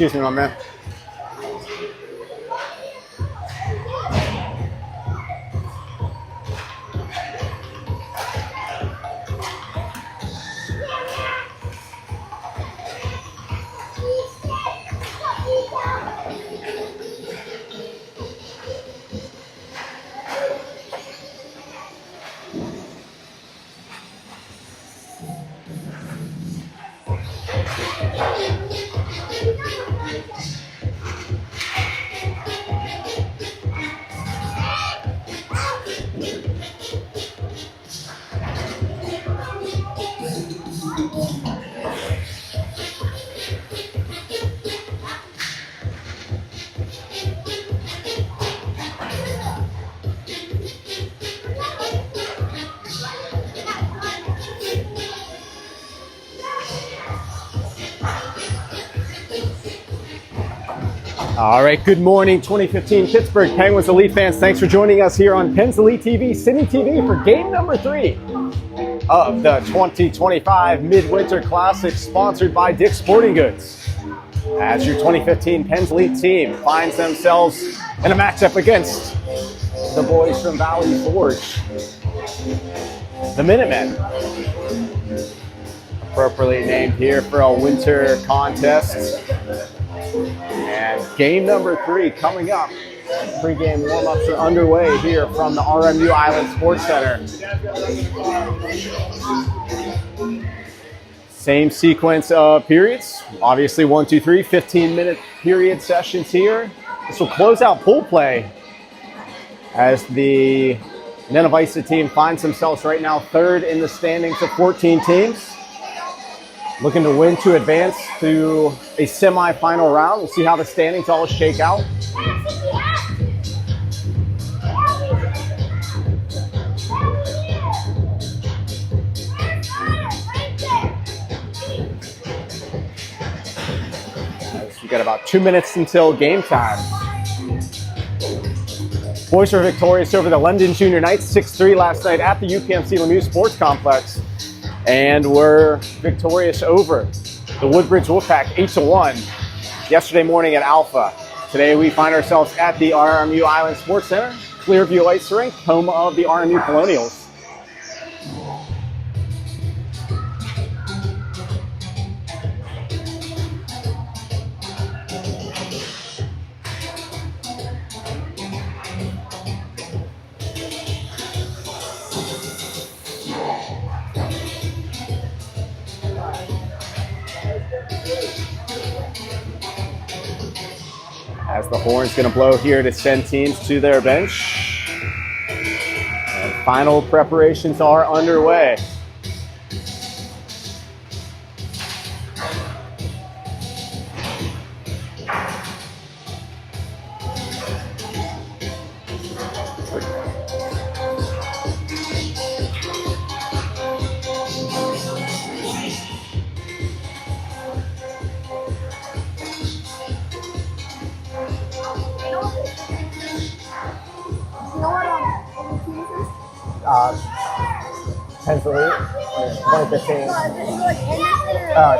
Excuse me, my man. All right, good morning, 2015 Pittsburgh Penguins Elite fans. Thanks for joining us here on Pens Elite TV, City TV, for game number 3 of the 2025 Midwinter Classic, sponsored by Dick's Sporting Goods. As your 2015 Pens Elite team finds themselves in a matchup against the boys from Valley Forge, the Minutemen, appropriately named here for a winter contest. And game number 3 coming up. Pre-game warm-ups are underway here from the RMU Island Sports Center. Same sequence of periods. Obviously 1, 2, 3, 15-minute period sessions here. This will close out pool play as the Nenevisa team finds themselves right now 3rd in the standings of 14 teams. Looking to win to advance to a semifinal round. We'll see how the standings all shake out. We've got about 2 minutes until game time. Boys were victorious over the London Junior Knights 6-3 last night at the UPMC Lemieux Sports Complex, and were victorious over the Woodbridge Wolfpack 8-1 yesterday morning at Alpha. Today we find ourselves at the RMU Island Sports Center, Clearview Ice Rink, home of the RMU Colonials. As the horn's going to blow here to send teams to their bench. And final preparations are underway. Pens Elite, 2015.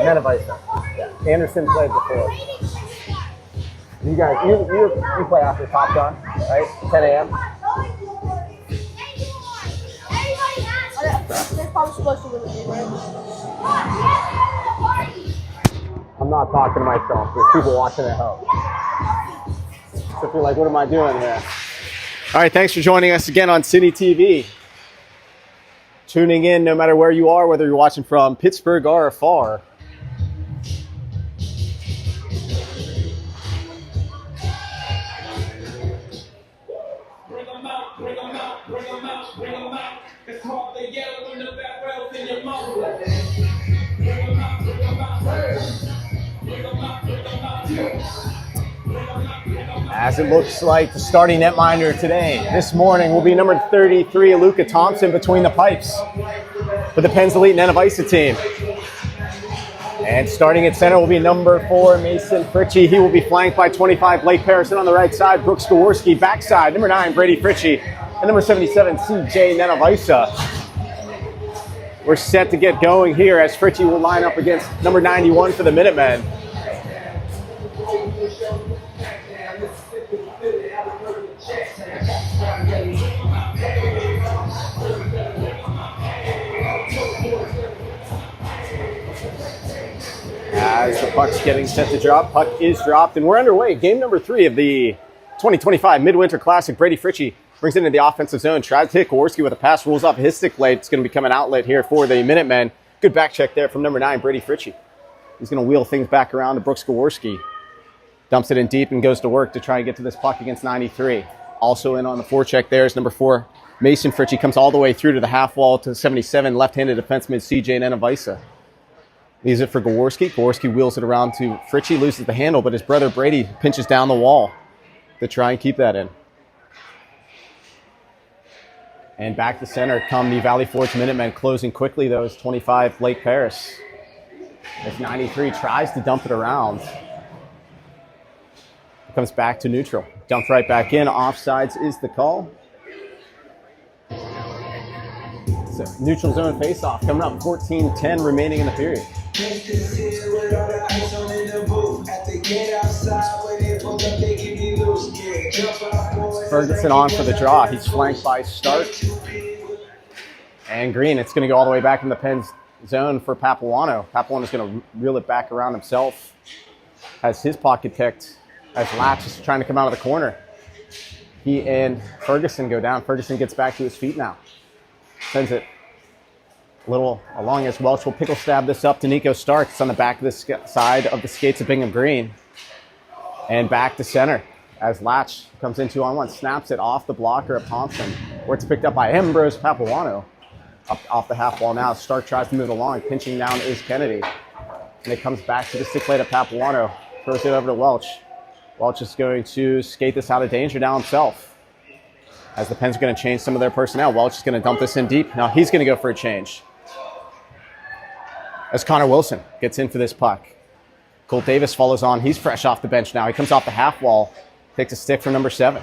Nenevisa. Yeah. Anderson played before. You guys, you play after Top Gun, right? 10 a.m. I'm not talking to myself. There's people watching at home. So if you're like, what am I doing here? All right, thanks for joining us again on City TV. Tuning in no matter where you are, whether you're watching from Pittsburgh or afar. Bring them out, bring them out, bring them out, bring them out. It's hard to yell when the back rails in your mouth. Bring them out, bring them out, bring them out, bring them out. As it looks like the starting netminder today, this morning, will be number 33, Luca Thompson, between the pipes for the Pens Elite Nenevisa team. And starting at center will be number 4, Mason Fritchie. He will be flanked by 25, Blake Parrison on the right side, Brooks Gaworski backside, number 9, Brady Fritchie, and number 77, CJ Nenevisa. We're set to get going here as Fritchie will line up against number 91 for the Minutemen. As the puck's getting set to drop, puck is dropped, and we're underway. Game number 3 of the 2025 Midwinter Classic. Brady Fritchie brings it into the offensive zone, tries to hit Kowarski with a pass, rolls off his stick blade. It's going to become an outlet here for the Minutemen. Good back check there from number 9, Brady Fritchie. He's going to wheel things back around to Brooks Kowarski. Dumps it in deep and goes to work to try and get to this puck against 93. Also in on the forecheck there is number 4, Mason Fritchie. Comes all the way through to the half wall to 77, left-handed defenseman CJ Nenavisa. Leaves it for Kowarski. Kowarski wheels it around to Fritchie, loses the handle, but his brother Brady pinches down the wall to try and keep that in. And back to center come the Valley Forge Minutemen, closing quickly, though, is 25, Blake Paris. As 93 tries to dump it around. It comes back to neutral. Dumped right back in. Offsides is the call. So neutral zone faceoff coming up, 14-10 remaining in the period. Ferguson on for the draw. He's flanked by Stark and Green. It's going to go all the way back in the Pens zone for Papuano. Papuano's going to reel it back around himself. Has his pocket picked as Latch is trying to come out of the corner. He and Ferguson go down. Ferguson gets back to his feet now. Sends it a little along as Welch will pickle stab this up to Nico Stark. It's on the back of the side of the skates of Bingham Green. And back to center as Latch comes in 2-on-1, snaps it off the blocker of Thompson, where it's picked up by Ambrose Papuano. Up off the half wall now. Stark tries to move it along. Pinching down is Kennedy. And it comes back to the stick blade of Papuano. Throws it over to Welch. Welch is going to skate this out of danger now himself. As the Pens are going to change some of their personnel. Welch is going to dump this in deep. Now he's going to go for a change. As Connor Wilson gets in for this puck. Colt Davis follows on. He's fresh off the bench now. He comes off the half wall. Takes a stick from number 7.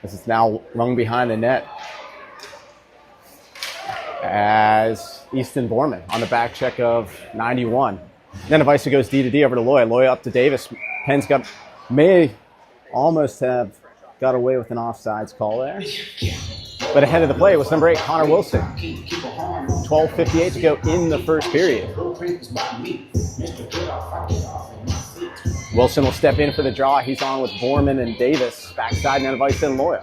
This is now rung behind the net. As Easton Borman on the back check of 91. Nenavisa goes D to D over to Loy. Loy up to Davis. Pens may almost have got away with an offsides call there. But ahead of the play was number 8, Connor Wilson. 12:58 to go in the first period. Wilson will step in for the draw. He's on with Borman and Davis. Backside, Nenavisa and Loya.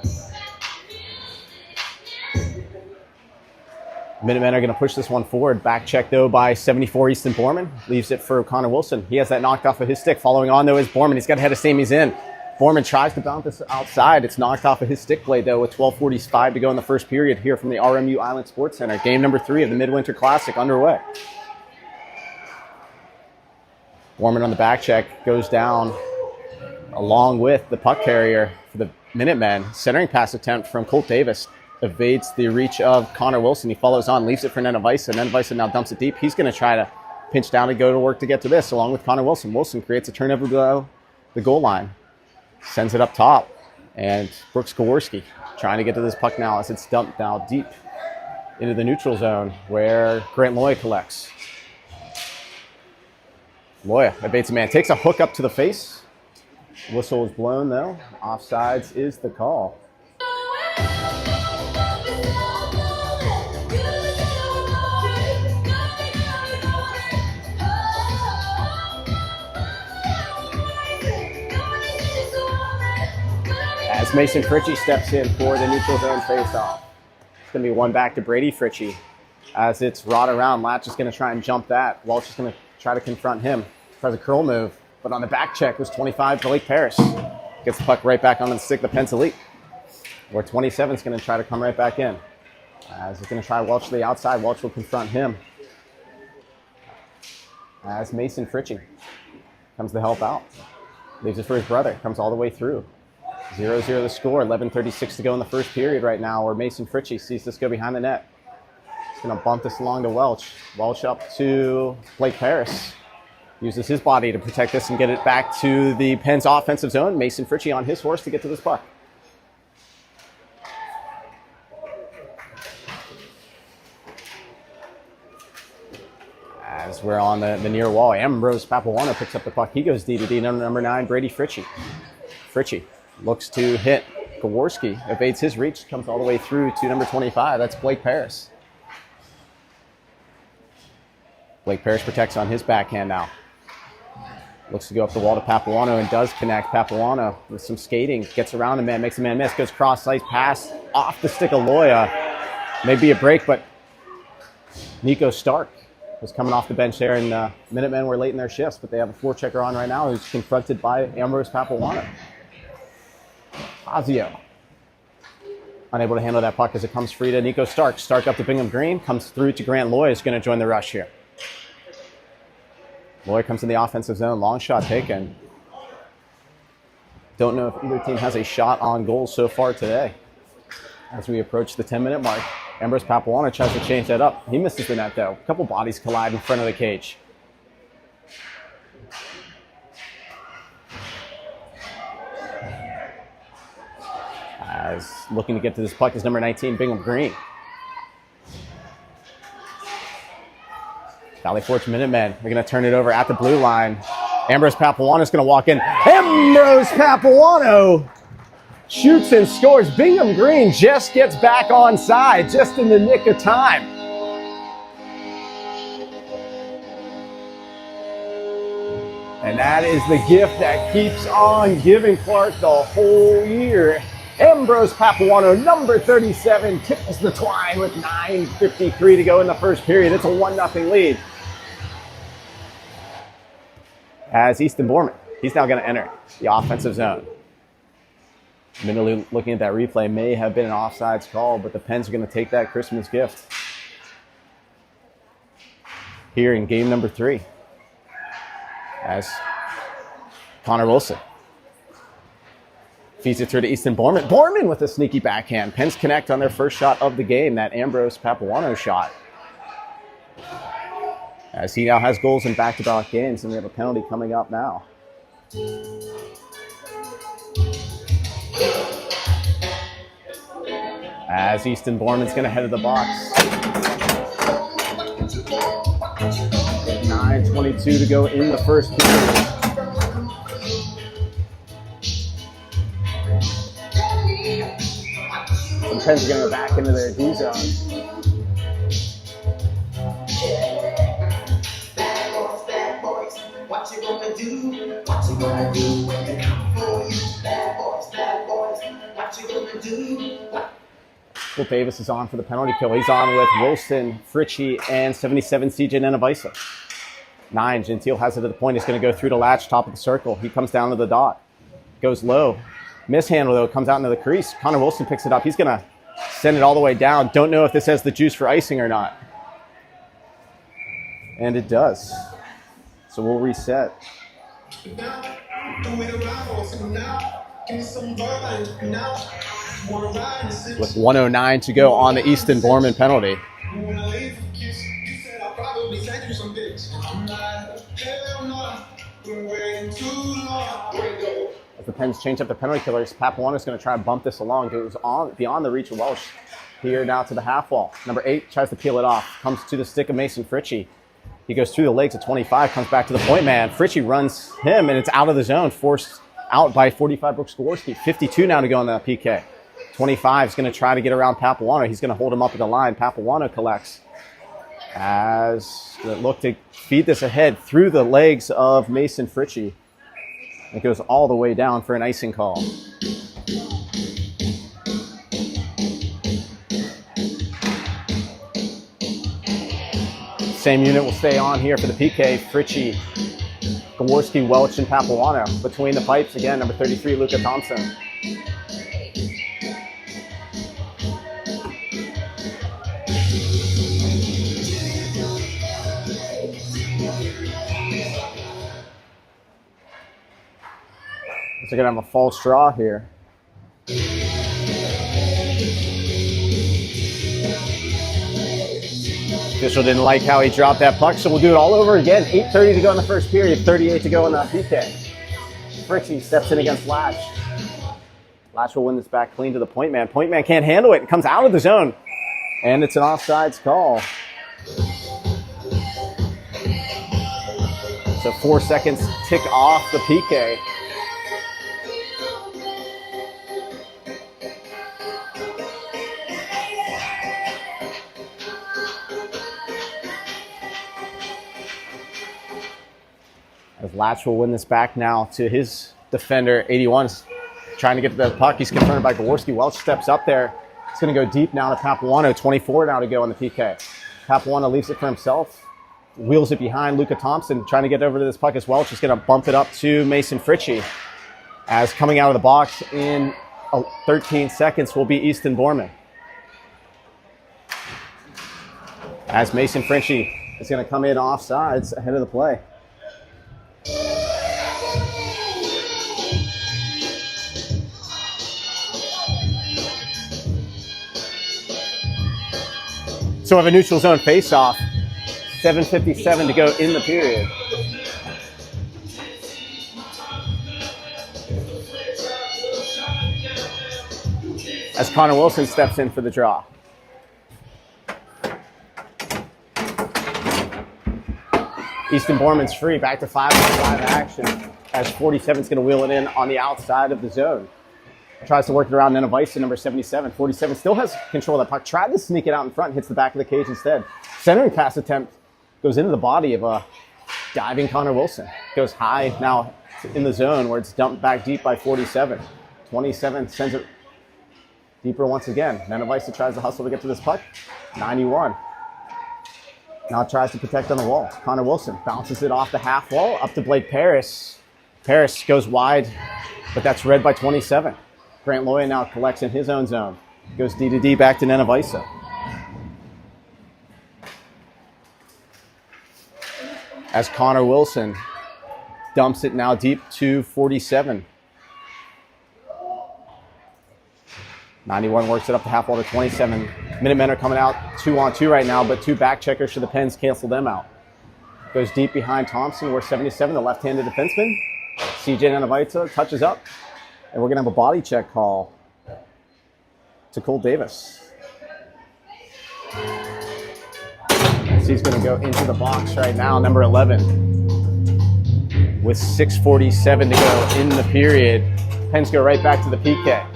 Minutemen are going to push this one forward. Back check, though, by 74, Easton Borman. Leaves it for Connor Wilson. He has that knocked off of his stick. Following on, though, is Borman. He's got a head of steam. He's in. Borman tries to bounce this outside. It's knocked off of his stick blade, though, with 12:45 to go in the first period here from the RMU Island Sports Center. Game number 3 of the Midwinter Classic underway. Borman on the back check goes down along with the puck carrier for the Minutemen. Centering pass attempt from Colt Davis evades the reach of Connor Wilson. He follows on, leaves it for Nenavisa. Nenavisa now dumps it deep. He's going to try to pinch down and go to work to get to this, along with Connor Wilson. Wilson creates a turnover below the goal line. Sends it up top. And Brooks Kowarski trying to get to this puck now as it's dumped now deep into the neutral zone where Grant Loy collects. Loya abates a man. Takes a hook up to the face. Whistle is blown, though. Offsides is the call. As Mason Fritchie steps in for the neutral zone faceoff. It's going to be one back to Brady Fritchie. As it's rod around, Latch is going to try and jump that. Welch is going to try to confront him. Tries a curl move, but on the back check was 25, Blake Paris. Gets the puck right back onto the stick, the Pens Elite. Where 27 is going to try to come right back in. As he's going to try Welch to the outside, Welch will confront him. As Mason Fritchie comes to help out. Leaves it for his brother, comes all the way through. 0-0 the score, 11:36 to go in the first period right now, where Mason Fritchie sees this go behind the net. He's going to bump this along to Welch. Welch up to Blake Paris. Uses his body to protect this and get it back to the Pens offensive zone. Mason Fritchie on his horse to get to this puck. As As we're on the near wall, Ambrose Papuano picks up the puck. He goes D to D, number 9, Brady Fritchie. Fritchie looks to hit. Kowarski evades his reach, comes all the way through to number 25. That's Blake Paris. Blake Paris protects on his backhand now. Looks to go up the wall to Papuano and does connect. Papuano with some skating, gets around a man, makes a man miss, goes cross-ice pass off the stick of Loya. Maybe a break, but Nico Stark was coming off the bench there, and Minutemen were late in their shifts, but they have a forechecker on right now who's confronted by Ambrose Papuano. Fazio unable to handle that puck as it comes free to Nico Stark. Stark up to Bingham Green, comes through to Grant Loy, is going to join the rush here. Loy comes in the offensive zone, long shot taken. Don't know if either team has a shot on goal so far today. As we approach the 10-minute mark, Ambrose Papuano tries to change that up. He misses the net though. A couple bodies collide in front of the cage. As looking to get to this puck is number 19, Bingham Green. Valley Forge Minutemen, they're going to turn it over at the blue line. Ambrose Papuano is going to walk in. Ambrose Papuano shoots and scores. Bingham Green just gets back on side, just in the nick of time. And that is the gift that keeps on giving Clark the whole year. Ambrose Papuano, number 37, tips the twine with 9:53 to go in the first period. It's a 1-0 lead. As Easton Borman, he's now going to enter the offensive zone. Minutely looking at that replay, may have been an offsides call, but the Pens are going to take that Christmas gift here in game number 3. As Connor Wilson feeds it through to Easton Borman. Borman with a sneaky backhand. Pens connect on their first shot of the game, that Ambrose Papuano shot. As he now has goals in back-to-back games, and we have a penalty coming up now. As Easton Borman's going to head to the box. 9:22 to go in the first period. Some Pens are going to go back into their D zone. What you gonna do? What you gonna do when they come for you? Bad boys, what you gonna do? Will Davis is on for the penalty kill. He's on with Wilson, Fritchie, and 77 CJ Nenavisa. 9, Gentile has it at the point. He's going to go through to Latch, top of the circle. He comes down to the dot. Goes low. Mishandle, though, comes out into the crease. Connor Wilson picks it up. He's going to send it all the way down. Don't know if this has the juice for icing or not. And it does. So we'll reset. With 1:09 to go on the Easton Borman penalty. As the Pens change up the penalty killers, Papuano's going to try and bump this along. It was beyond the reach of Welsh. Here now to the half wall. Number 8 tries to peel it off. Comes to the stick of Mason Fritchie. He goes through the legs at 25, comes back to the point man. Fritchie runs him, and it's out of the zone, forced out by 45 Brooks Skowarski. 52 now to go on that PK. 25 is going to try to get around Papuano. He's going to hold him up at the line. Papuano collects. As they look to feed this ahead through the legs of Mason Fritchie. It goes all the way down for an icing call. Same unit will stay on here for the PK. Fritchie, Gaworski, Welch, and Papuano. Between the pipes, again, number 33, Luka Thompson. So they're going to have a false draw here. Official didn't like how he dropped that puck, so we'll do it all over again. 8:30 to go in the first period, 38 to go in the PK. Fritchie steps in against Latch. Latch will win this back clean to the point man. Point man can't handle it. It comes out of the zone, and it's an offsides call. So 4 seconds tick off the PK. As Latch will win this back now to his defender, 81. Trying to get to the puck. He's confronted by Gaworski. Welch steps up there. It's going to go deep now to Papuano. 24 now to go on the PK. Papuano leaves it for himself. Wheels it behind Luka Thompson. Trying to get over to this puck as Welch is going to bump it up to Mason Fritchie. As coming out of the box in 13 seconds will be Easton Borman. As Mason Fritchie is going to come in offsides ahead of the play. So we have a neutral zone face-off. 7:57 to go in the period. As Connor Wilson steps in for the draw. Easton Borman's free, back to 5-on-5 action. As 47's going to wheel it in on the outside of the zone. Tries to work it around Nenevisa, number 77. 47 still has control of that puck. Tried to sneak it out in front, hits the back of the cage instead. Centering pass attempt goes into the body of a diving Connor Wilson. Goes high now in the zone where it's dumped back deep by 47. 27 sends it deeper once again. Nenevisa tries to hustle to get to this puck. 91. Now tries to protect on the wall. Connor Wilson bounces it off the half wall up to Blake Paris. Paris goes wide, but that's read by 27. Grant Loya now collects in his own zone. Goes D to D back to Nenevisa. As Connor Wilson dumps it now deep to 47. 91 works it up the half wall to 27. Minutemen are coming out 2-on-2 right now, but 2 back checkers for the Pens cancel them out. Goes deep behind Thompson, where 77, the left-handed defenseman. CJ Nenevisa touches up. And we're going to have a body check call to Cole Davis. So he's going to go into the box right now, number 11. With 6:47 to go in the period. Pens go right back to the PK.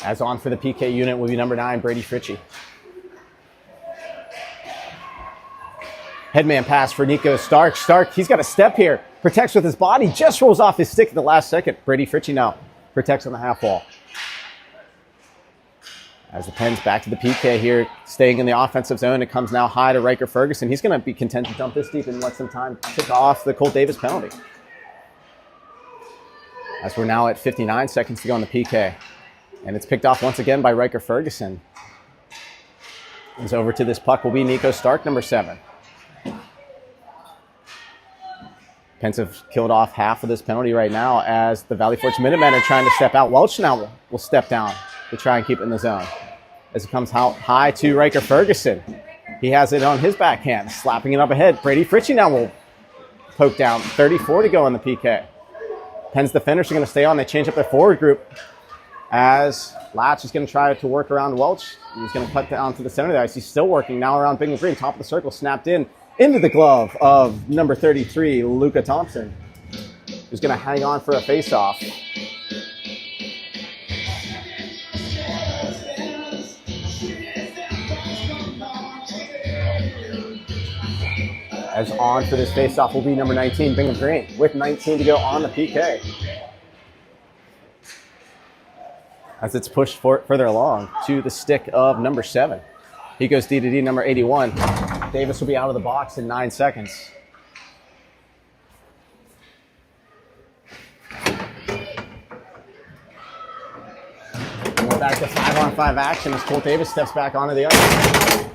As on for the PK unit will be number 9, Brady Fritchie. Headman pass for Nico Stark. Stark, he's got a step here. Protects with his body. Just rolls off his stick at the last second. Brady Fritchie now protects on the half wall. As the Pens back to the PK here, staying in the offensive zone. It comes now high to Riker Ferguson. He's going to be content to dump this deep and let some time tick off the Cole Davis penalty. As we're now at 59 seconds to go on the PK. And it's picked off once again by Riker Ferguson. As over to this puck will be Nico Stark, number 7. Pens have killed off half of this penalty right now as the Valley Forge Minutemen are trying to step out. Welch now will step down to try and keep it in the zone. As it comes out high to Riker Ferguson. He has it on his backhand, slapping it up ahead. Brady Fritchie now will poke down. 34 to go on the PK. Pens defenders are going to stay on. They change up their forward group. As Latch is going to try to work around Welch. He's going to cut down to the center of the ice. He's still working now around Bingham Green. Top of the circle, snapped in into the glove of number 33, Luka Thompson, who's going to hang on for a face-off. As on for this face-off will be number 19, Bingham Green, with 19 to go on the PK. As it's pushed further along to the stick of number 7. He goes D to D, number 81. Davis will be out of the box in 9 seconds. And we're back to 5-on-5 action as Cole Davis steps back onto the ice.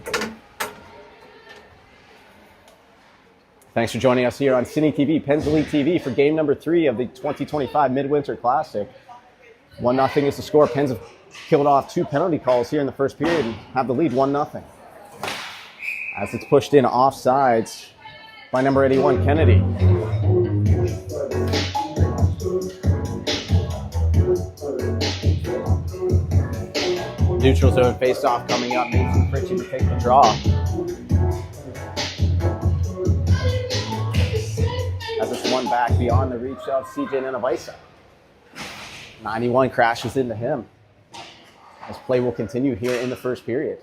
Thanks for joining us here on Cine TV, Pens Elite TV for game number 3 of the 2025 Midwinter Classic. 1-0 is the score. Pens have killed off 2 penalty calls here in the first period and have the lead 1-0. as it's pushed in offsides by number 81, Kennedy. Neutral zone face-off coming up. Mason Fritchie to take the draw. As it's one back beyond the reach of CJ Nenavisa. 91 crashes into him. As play will continue here in the first period.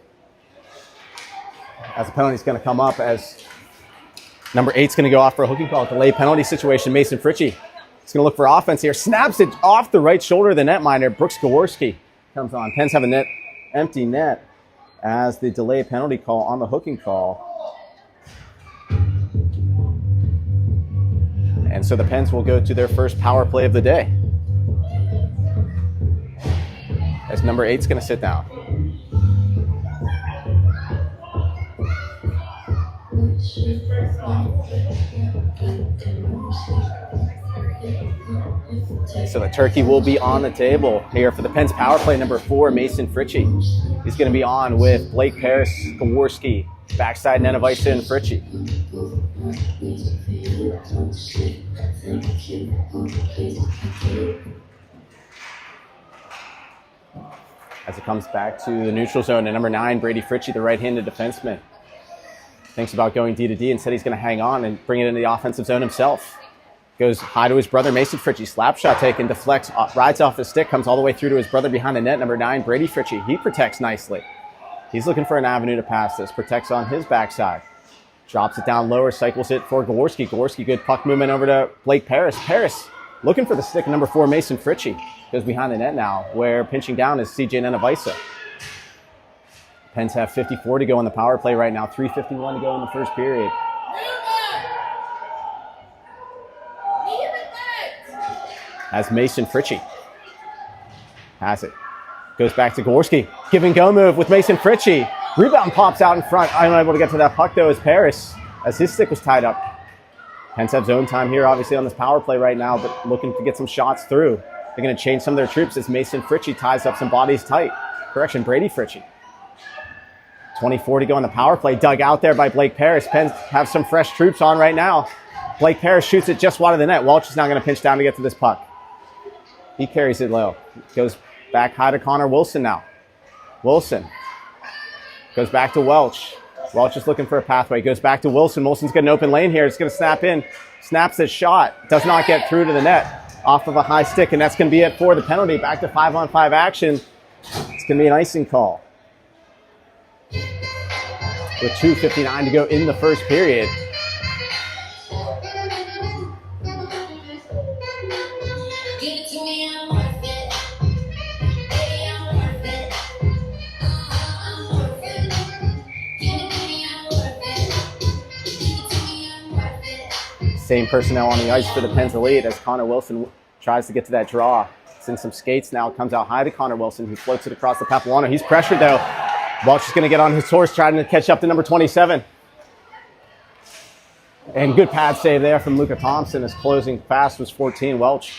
As the penalty is going to come up as number 8's going to go off for a hooking call. Delay penalty situation. Mason Fritchie is going to look for offense here. Snaps it off the right shoulder of the netminder. Brooks Gaworski comes on. Pens have a empty net as the delay penalty call on the hooking call. And so the Pens will go to their first power play of the day. As number 8's going to sit down. So the turkey will be on the table here for the Pens power play. Number 4, Mason Fritchie. He's going to be on with Blake Paris, Gaworski, backside Nenavisa and Fritchie. As it comes back to the neutral zone, and number 9, Brady Fritchie, the right-handed defenseman, thinks about going D to D. Instead, he's going to hang on and bring it into the offensive zone himself. Goes high to his brother, Mason Fritchie. Slap shot taken, deflects, rides off the stick, comes all the way through to his brother behind the net. Number 9, Brady Fritchie. He protects nicely. He's looking for an avenue to pass this. Protects on his backside. Drops it down lower, cycles it for Gaworski. Gaworski, good puck movement over to Blake Paris. Paris looking for the stick. Number 4, Mason Fritchie. Goes behind the net now, where pinching down is CJ Nenavisa. Pens have 54 to go on the power play right now. 3:51 to go in the first period. As Mason Fritchie has it. Goes back to Gaworski. Give and go move with Mason Fritchie. Rebound pops out in front. Unable to get to that puck though is Paris as his stick was tied up. Pens have zone time here obviously on this power play right now, but looking to get some shots through. They're going to change some of their troops as Mason Fritchie ties up some bodies tight. Correction, Brady Fritchie. 24 to go on the power play. Dug out there by Blake Paris. Pens have some fresh troops on right now. Blake Paris shoots it just wide of the net. Welch is now going to pinch down to get to this puck. He carries it low. Goes back high to Connor Wilson now. Wilson goes back to Welch. Welch is looking for a pathway. Goes back to Wilson. Wilson's got an open lane here. It's going to snap in. Snaps his shot. Does not get through to the net. Off of a high stick, and that's going to be it for the penalty. Back to 5-on-5 action. It's going to be an icing call. With 2:59 to go in the first period. Same personnel on the ice for the Pens elite as Connor Wilson tries to get to that draw. It's in some skates now. Comes out high to Connor Wilson, who floats it across the Papuano. He's pressured though. Welch is going to get on his horse, trying to catch up to number 27. And good pad save there from Luka Thompson. His closing fast was 14. Welch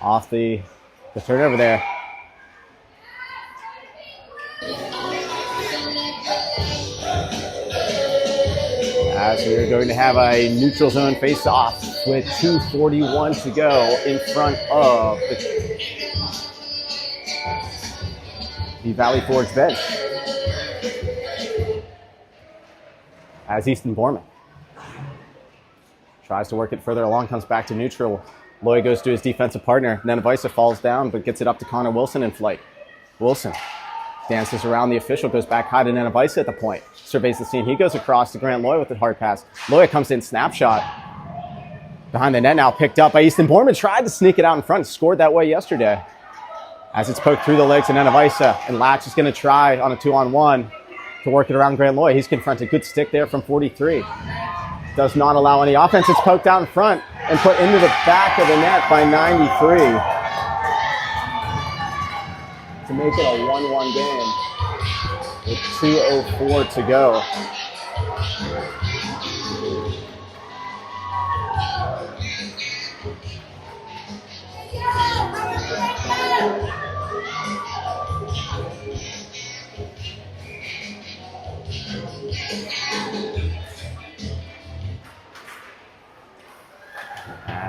off the turnover there. As we're going to have a neutral zone face-off with 2:41 to go in front of the Valley Forge bench. As Easton Borman tries to work it further along, comes back to neutral. Loy goes to his defensive partner. Nenavisa falls down, but gets it up to Connor Wilson in flight. Wilson dances around the official, goes back high to Nenavisa at the point. Surveys the scene. He goes across to Grant Loy with the hard pass. Loy comes in, snapshot. Behind the net now, picked up by Easton Borman. Tried to sneak it out in front. Scored that way yesterday. As it's poked through the legs of Nenavisa. And Latch is going to try on a 2-on-1 to work it around Grant Loy. He's confronted. Good stick there from 43. Does not allow any offense. It's poked out in front and put into the back of the net by 93. To make it a 1-1 game with 2:04 to go.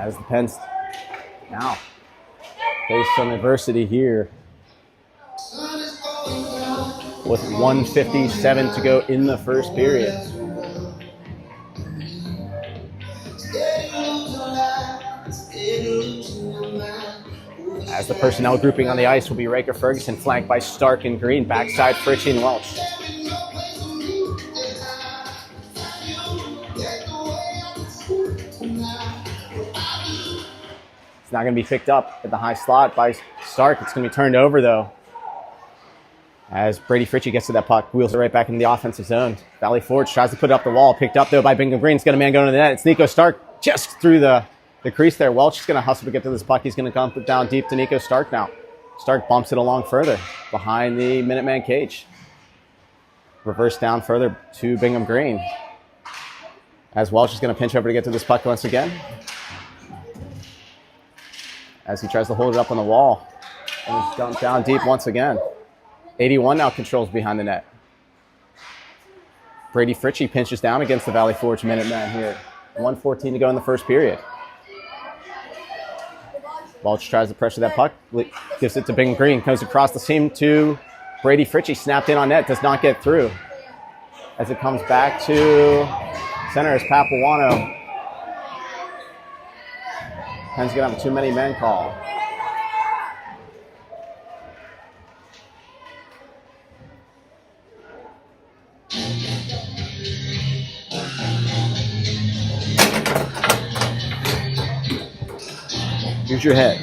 As the Pens now face some adversity here with 1:57 to go in the first period. As the personnel grouping on the ice will be Raker Ferguson, flanked by Stark and Green, backside Fritchie and Welch. It's not going to be picked up at the high slot by Stark. It's going to be turned over, though, as Brady Fritchie gets to that puck, wheels it right back into the offensive zone. Valley Forge tries to put it up the wall. Picked up, though, by Bingham Green. It's got a man going to the net. It's Nico Stark just through the crease there. Welch is going to hustle to get to this puck. He's going to dump it down deep to Nico Stark now. Stark bumps it along further behind the Minuteman cage. Reverse down further to Bingham Green, as Welch is going to pinch over to get to this puck once again, as he tries to hold it up on the wall. And it's dumped down deep once again. 81 now controls behind the net. Brady Fritchie pinches down against the Valley Forge Minutemen here. 1:14 to go in the first period. Welch tries to pressure that puck, gives it to Bingham Green, comes across the seam to Brady Fritchie, snapped in on net, does not get through. As it comes back to center is Papuano. Penn's going to have a too many men call. Use your head.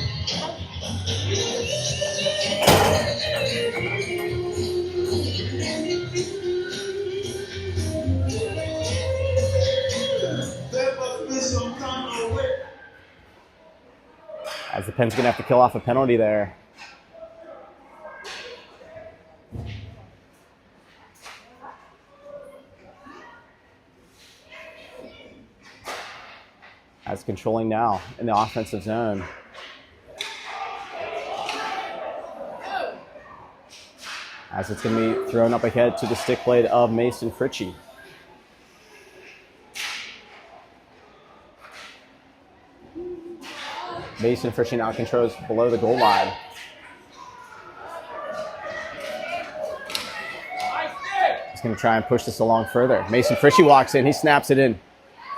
As the Penn's going to have to kill off a penalty there. As controlling now in the offensive zone. As it's going to be thrown up ahead to the stick blade of Mason Fritchie. Mason Fritchie now controls below the goal line. He's going to try and push this along further. Mason Fritchie walks in. He snaps it in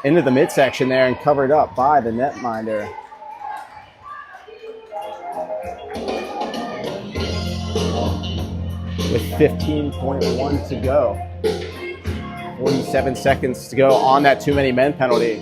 into the midsection there and covered up by the netminder. With 15.1 to go. 47 seconds to go on that too many men penalty.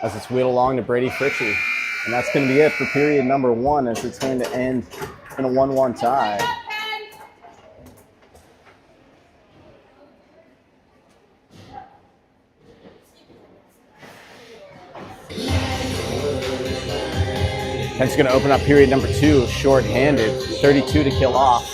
As it's wheeled along to Brady Fritchie. And that's going to be it for period number 1, as it's going to end in a 1-1 tie. Penn's going to open up period number 2, short-handed, 32 to kill off.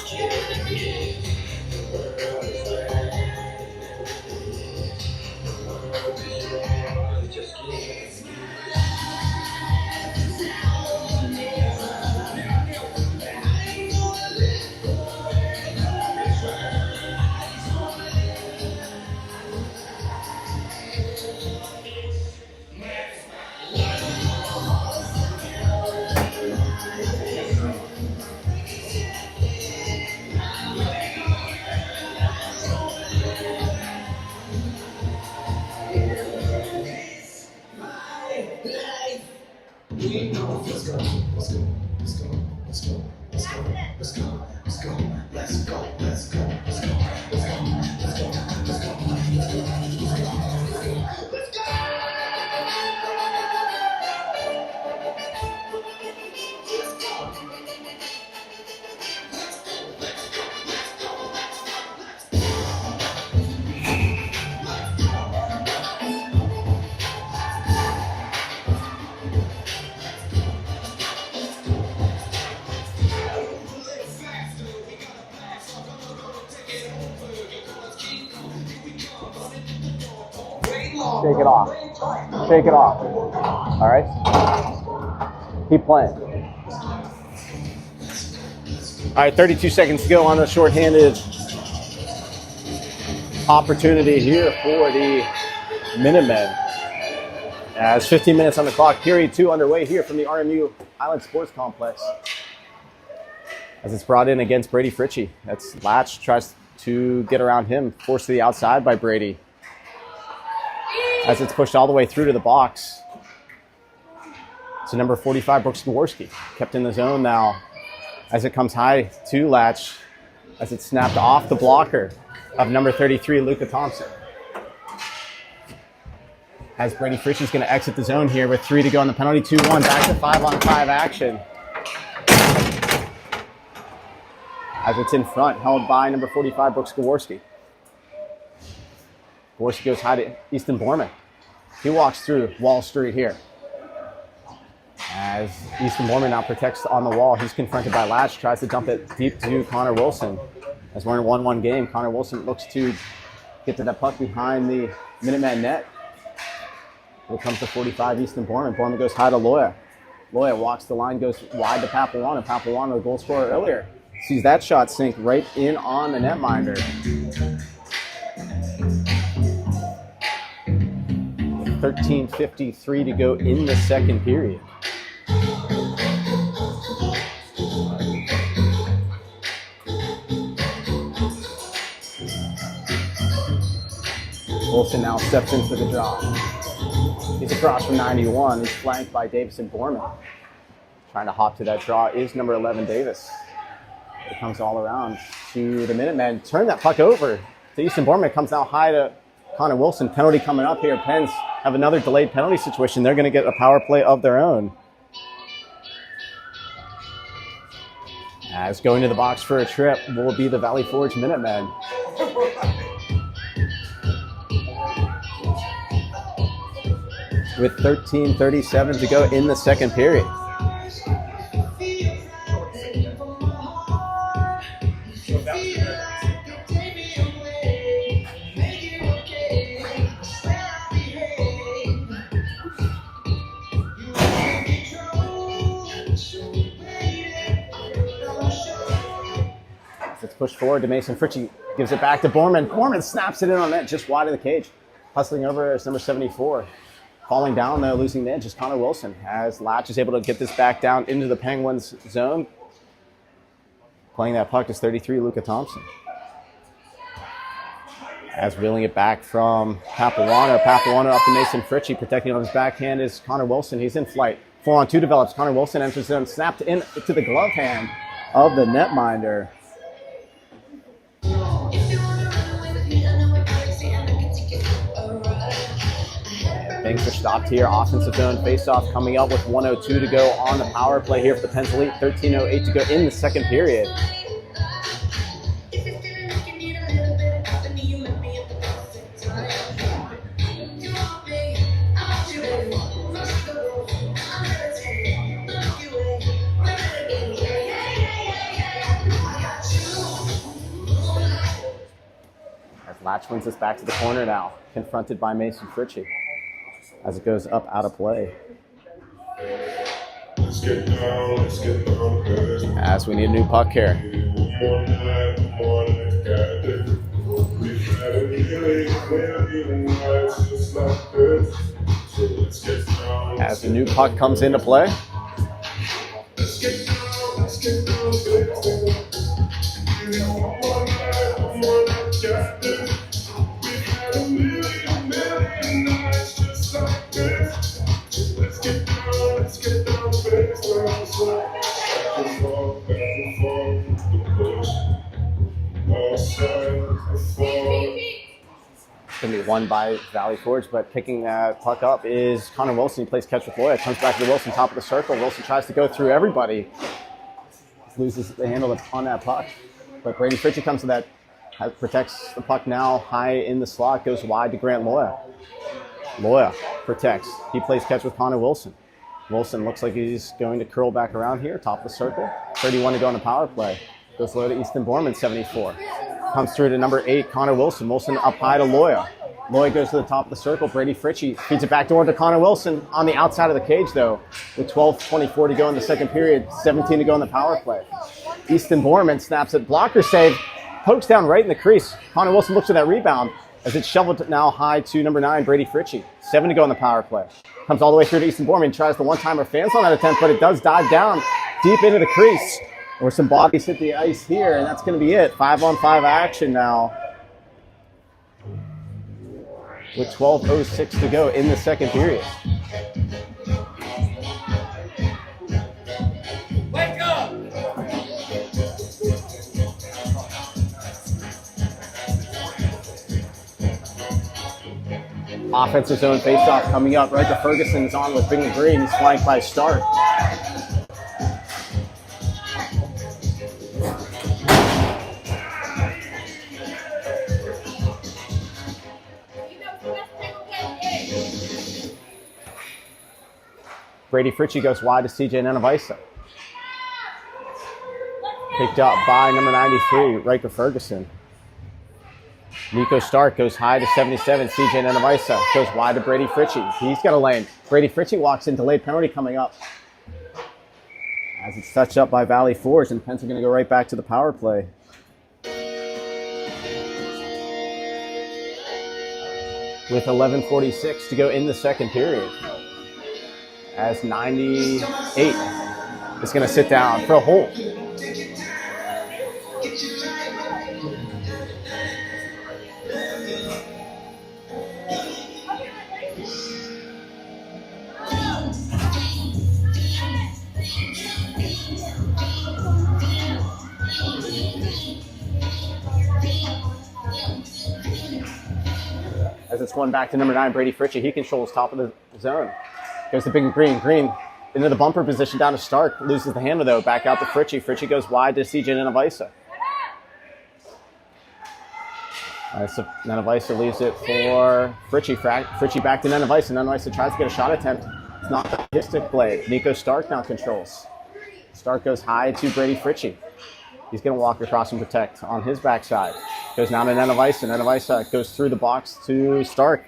shake it off. All right? Keep playing. All right, 32 seconds to go on the shorthanded opportunity here for the Minutemen. As 15 minutes on the clock, period 2 underway here from the RMU Island Sports Complex. As it's brought in against Brady Fritchie. That's Latch, tries to get around him, forced to the outside by Brady. As it's pushed all the way through to the box. So number 45, Brooks Jaworski, kept in the zone now. As it comes high to Latch, as it's snapped off the blocker of number 33, Luka Thompson. As Brady Fritchie's going to exit the zone here with 3 to go on the penalty, 2-1, back to 5-on-5 action. As it's in front, held by number 45, Brooks Jaworski. Jaworski goes high to Easton Borman. He walks through Wall Street here. As Easton Borman now protects on the wall, he's confronted by Latch, tries to dump it deep to Connor Wilson. As we're in a 1-1 game, Connor Wilson looks to get to that puck behind the Minuteman net. Here comes the 45, Easton Borman. Borman goes high to Loya. Loya walks the line, goes wide to Papawana. Papawana, the goal scorer earlier, sees that shot sink right in on the netminder. 13:53 to go in the second period. Wilson now steps into the draw. He's across from 91. He's flanked by Davison Borman. Trying to hop to that draw is number 11, Davis. It comes all around to the Minutemen. Turn that puck over to Easton Borman. It comes now high to Connor Wilson. Penalty coming up here. Pens have another delayed penalty situation. They're going to get a power play of their own. As going to the box for a trip will be the Valley Forge Minutemen. With 13:37 to go in the second period. It's pushed forward to Mason Fritchie, gives it back to Borman. Borman snaps it in on net, just wide of the cage. Hustling over is number 74. Falling down, though, losing the edge is Connor Wilson, as Latch is able to get this back down into the Penguins' zone. Playing that puck is 33, Luka Thompson. As reeling it back from Papawana. Papawana up to Mason Fritchie, protecting on his backhand is Connor Wilson. He's in flight. 4-on-2 develops. Connor Wilson enters zone, snapped in to the glove hand of the netminder. Things are stopped here. Offensive zone face-off coming up with 1:02 to go on the power play here for the Pens Elite. 13:08 to go in the second period. As Latch wins this back to the corner now, confronted by Mason Fritchie. As it goes up out of play. As we need a new puck here. As the new puck comes into play. Going to be won by Valley Forge, but picking that puck up is Connor Wilson. He plays catch with Loya. Comes back to Wilson, top of the circle. Wilson tries to go through everybody. Loses the handle on that puck. But Brady Fritchie comes to that, protects the puck now high in the slot, goes wide to Grant Loya. Loya protects. He plays catch with Connor Wilson. Wilson looks like he's going to curl back around here, top of the circle. 31 to go on the power play. Goes low to Easton Borman, 74. Comes through to number 8, Connor Wilson. Wilson up high to Loya. Lloyd goes to the top of the circle. Brady Fritchie feeds it back door to Connor Wilson on the outside of the cage, though, with 12:24 to go in the second period, 17 to go in the power play. Easton Borman snaps it. Blocker save. Pokes down right in the crease. Connor Wilson looks for that rebound as it's shoveled now high to number 9, Brady Fritchie. 7 to go in the power play. Comes all the way through to Easton Borman. Tries the one-timer. Fans on that attempt, but it does dive down deep into the crease. Where some bodies hit the ice here, and that's going to be it. 5-on-5 action now. With 12:06 to go in the second period. Wake up! Offensive zone faceoff coming up. Riker Ferguson is on with Bingham Green. He's flanked by Stark. Brady Fritchie goes wide to CJ Nenavisa. Picked up by number 93, Riker Ferguson. Nico Stark goes high to 77. CJ Nenavisa goes wide to Brady Fritchie. He's got a lane. Brady Fritchie walks in. Delayed penalty coming up. As it's touched up by Valley Forge, and Pens are going to go right back to the power play. With 11:46 to go in the second period. As 98 is going to sit down for a hold. As it's one back to number 9, Brady Fritchie. He controls top of the zone. Goes to Bingham Green. Green into the bumper position down to Stark. Loses the handle, though. Back out to Fritchie. Fritchie goes wide to CJ Nenavisa. So Nenavisa leaves it for Fritchie. Fritchie back to Nenavisa. Nenavisa tries to get a shot attempt. It's not his stick blade. Nico Stark now controls. Stark goes high to Brady Fritchie. He's going to walk across and protect on his backside. Goes now to Nenavisa. Nenavisa goes through the box to Stark.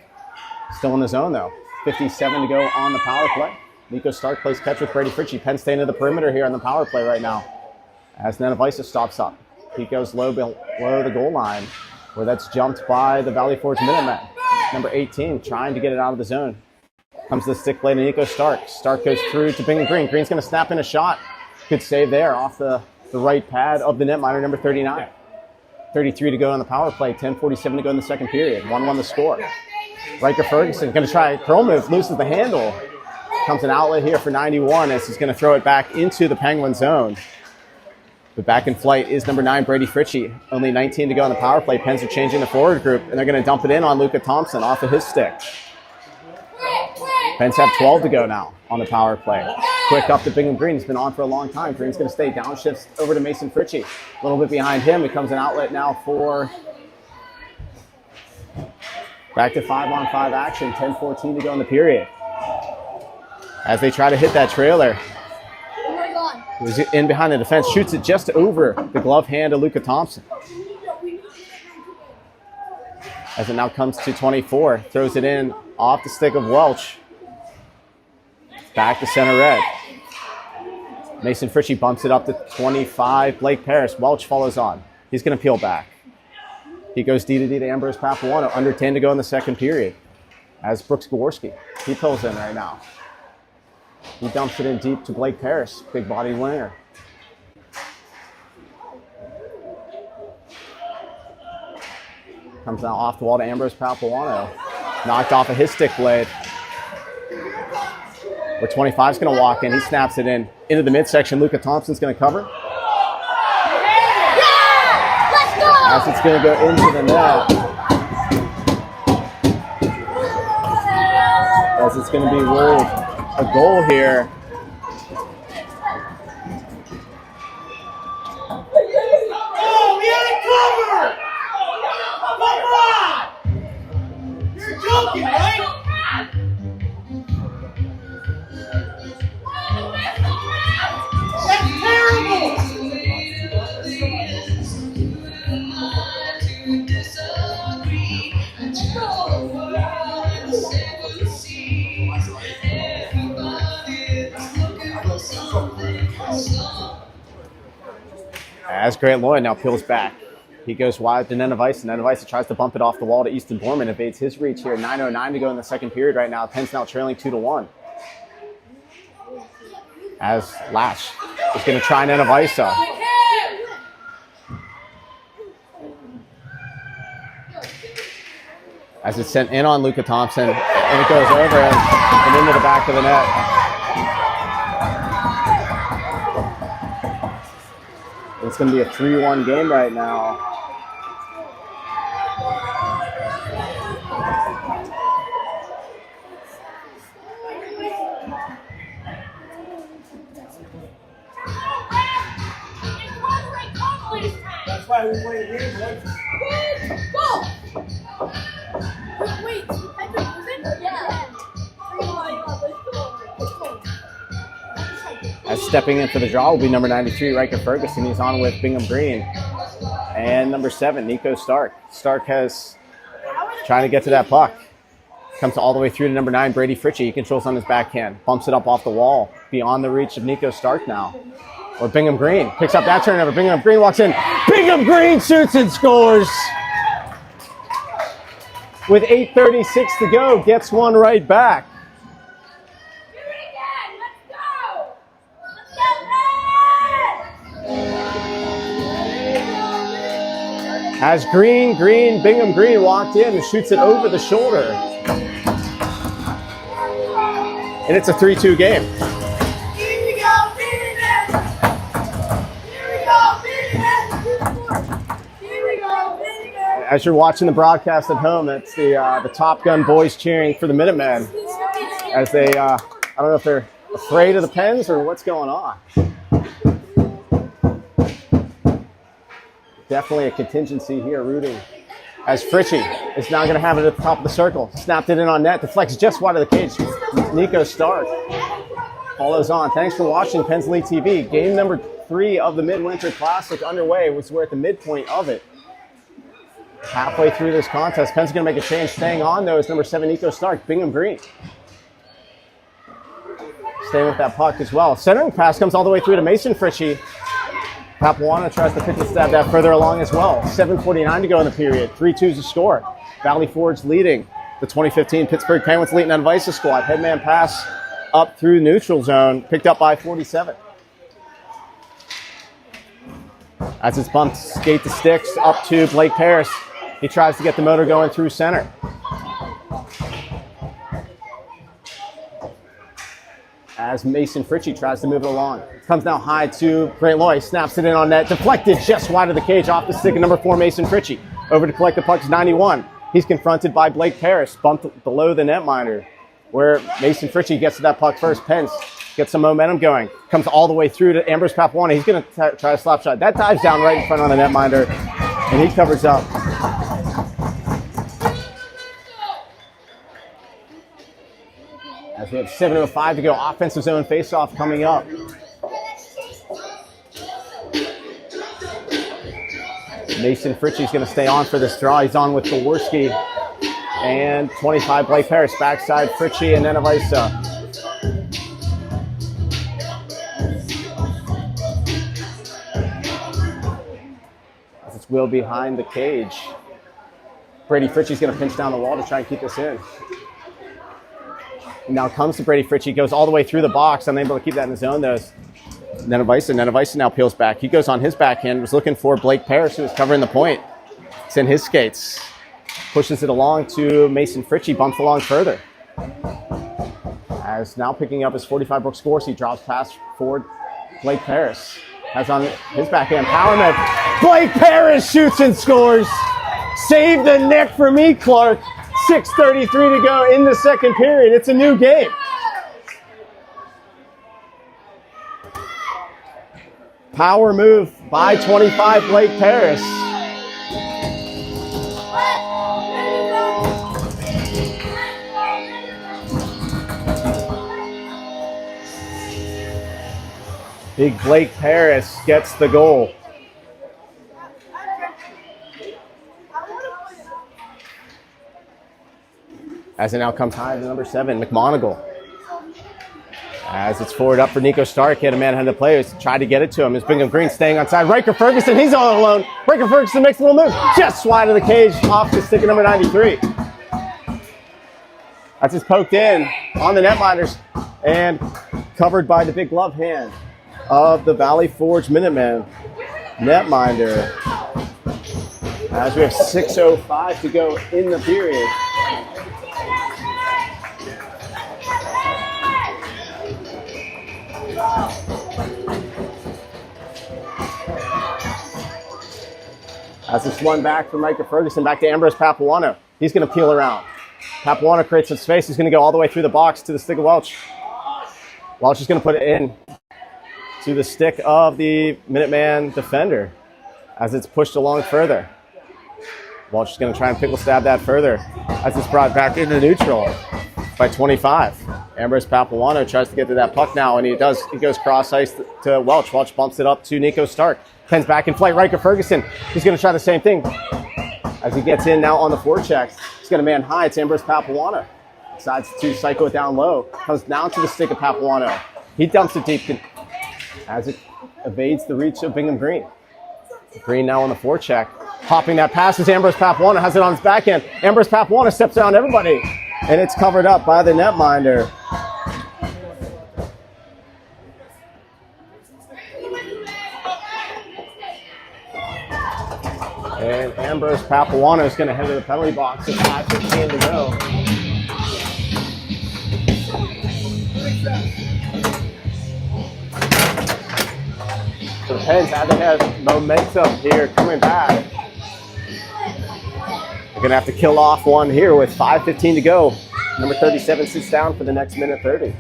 Still in the zone, though. 57 to go on the power play. Nico Stark plays catch with Brady Fritchie. Penn staying to the perimeter here on the power play right now. As Nenavisa stops up. He goes low below the goal line, where that's jumped by the Valley Forge Minutemen. Number 18 trying to get it out of the zone. Comes the stick blade to Nico Stark. Stark goes through to Bingham Green. Green's going to snap in a shot. Good save there off the right pad of the netminder, number 39. 33 to go on the power play. 10:47 to go in the second period. 1-1 the score. Riker Ferguson going to try a curl move, loses the handle. Comes an outlet here for 91 as he's going to throw it back into the Penguin zone. But back in flight is number 9, Brady Fritchie. Only 19 to go on the power play. Pens are changing the forward group, and they're going to dump it in on Luka Thompson off of his stick. Pens have 12 to go now on the power play. Quick up to Bingham Green. He's been on for a long time. Green's going to stay down, shifts over to Mason Fritchie. A little bit behind him. It comes an outlet now for... Back to 5-on-5 action, 10:14 to go in the period. As they try to hit that trailer. He was in behind the defense, shoots it just over the glove hand of Luka Thompson. As it now comes to 24, throws it in off the stick of Welch. Back to center red. Mason Fritchie bumps it up to 25, Blake Parrish. Welch follows on. He's going to peel back. He goes D-to-D to Ambrose Papuano. Under 10 to go in the second period. As Brooks Gaworski, he pulls in right now. He dumps it in deep to Blake Parrish, big body winger. Comes now off the wall to Ambrose Papuano. Knocked off of his stick blade. Where 25 is going to walk in. He snaps it in into the midsection. Luka Thompson's going to cover. As it's going to go into the net. As it's going to be ruled a goal here. Oh, we had it covered! Come on! You're joking, right? That's terrible! As Grant Lloyd now peels back. He goes wide to Nenevisa. Nenevisa tries to bump it off the wall to Easton Borman. Evades his reach here. 9:09 to go in the second period right now. Penn's now trailing 2-1. As Lash is going to try Nenevisa. As it's sent in on Luka Thompson, and it goes over and into the back of the net. It's going to be a 3-1 game right now. That's why we play the game, boys. Go! Wait, was it? Yeah. As stepping in for the draw will be number 93, Riker Ferguson. He's on with Bingham Green. And number 7, Nico Stark. Stark has trying to get to that puck. Comes all the way through to number 9, Brady Fritchie. He controls on his backhand. Bumps it up off the wall. Beyond the reach of Nico Stark now. Or Bingham Green. Picks up that turnover. Bingham Green walks in. Bingham Green shoots and scores. With 8:36 to go. Gets one right back. As Bingham Green walked in and shoots it over the shoulder. And it's a 3-2 game. As you're watching the broadcast at home, that's the Top Gun boys cheering for the Minutemen. As they, I don't know if they're afraid of the Pens or what's going on. Definitely a contingency here rooting. As Fritchie is now going to have it at the top of the circle. Snapped it in on net. Deflects just wide of the cage. Nico Stark follows on. Thanks for watching Pens League TV. Game number 3 of the Midwinter Classic underway. We're at the midpoint of it. Halfway through this contest, Penn's going to make a change. Staying on, though, is number 7, Nico Stark, Bingham Green. Staying with that puck as well. Centering pass comes all the way through to Mason Fritchie. Papuana tries to pick and stab that further along as well. 7:49 to go in the period. 3-2's the score. Valley Forge leading the 2015 Pittsburgh Penguins Elite Nenevisa squad. Headman pass up through neutral zone, picked up by 47. As it's bumped, skate the sticks up to Blake Paris. He tries to get the motor going through center. As Mason Fritchie tries to move it along. Comes now high to Grant Lloyd. Snaps it in on net. Deflected just wide of the cage off the stick of number 4, Mason Fritchie. Over to collect the puck is 91. He's confronted by Blake Paris. Bumped below the netminder. Where Mason Fritchie gets to that puck first. Pence gets some momentum going. Comes all the way through to Ambrose Papuana. He's going to try a slap shot. That dives down right in front on the netminder. And he covers up. As we have 7:05 to go, offensive zone faceoff coming up. Mason Fritchie's going to stay on for this draw. He's on with Jaworski. And 25, Blake Paris, backside Fritchie and Nenevisa. As it's Will behind the cage. Brady Fritchie's going to pinch down the wall to try and keep this in. Now comes to Brady Fritchie, goes all the way through the box, unable to keep that in the zone though. Nenevisa now peels back. He goes on his backhand, was looking for Blake Paris, who was covering the point. It's in his skates. Pushes it along to Mason Fritchie, bumps along further. As now picking up his 45 Brook scores, he drops past forward Blake Paris. Has on his backhand power move. Blake Paris shoots and scores. Save the neck for me, Clark. 6:33 to go in the second period. It's a new game. Power move by 25, Blake Paris. Big Blake Paris gets the goal. As it now comes high to number 7, McMonigal. As it's forward up for Nico Stark, he had a man-handed play. He's tried to get it to him. It's Bingham Green staying on side. Riker Ferguson, he's all alone. Riker Ferguson makes a little move. Just wide of the cage, off to stick at number 93. That's just poked in on the netminders and covered by the big glove hand of the Valley Forge Minutemen netminder. As we have 6:05 to go in the period. As it's one back from Riker Ferguson, back to Ambrose Papuano. He's going to peel around. Papuano creates some space. He's going to go all the way through the box to the stick of Welch. Welch is going to put it in to the stick of the Minuteman defender as it's pushed along further. Welch is going to try and pickle stab that further as it's brought back into neutral by 25. Ambrose Papuano tries to get to that puck now, and he does. He goes cross ice to Welch. Welch bumps it up to Nico Stark. Pens back in flight. Riker Ferguson. He's going to try the same thing as he gets in now on the forecheck. He's got a man high. It's Ambrose Papuano. Decides to cycle it down low. Comes down to the stick of Papuano. He dumps it deep as it evades the reach of Bingham Green. Green now on the forecheck. Popping that pass as Ambrose Papuano has it on his backhand. Ambrose Papuano steps down everybody, and it's covered up by the netminder. And Ambrose Papuano is going to head to the penalty box with 5:15 to go. So the Pens have momentum here coming back. They're going to have to kill off one here with 5:15 to go. Number 37 sits down for the next minute 30.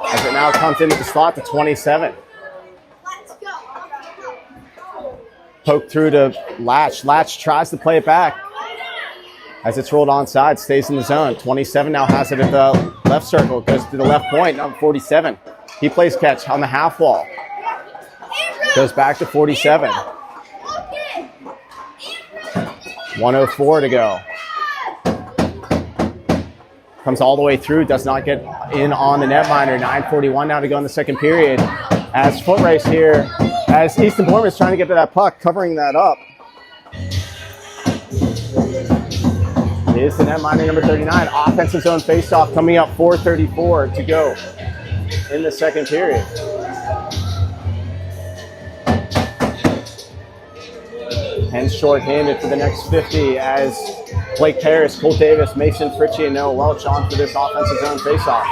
As it now comes into the slot to 27. Poke through to Latch. Latch tries to play it back. As it's rolled onside, stays in the zone. 27 now has it at the left circle, goes to the left point, number 47. He plays catch on the half wall. Goes back to 47. 1:04 to go. Comes all the way through, does not get in on the netminder. 9:41 now to go in the second period. As foot race here, as Easton Bournemouth is trying to get to that puck, covering that up. Is the netminder number 39. Offensive zone faceoff coming up, 4:34 to go in the second period. Hens short-handed for the next 50 as Blake Paris, Cole Davis, Mason Fritchie, and Noah Welch on for this offensive zone faceoff.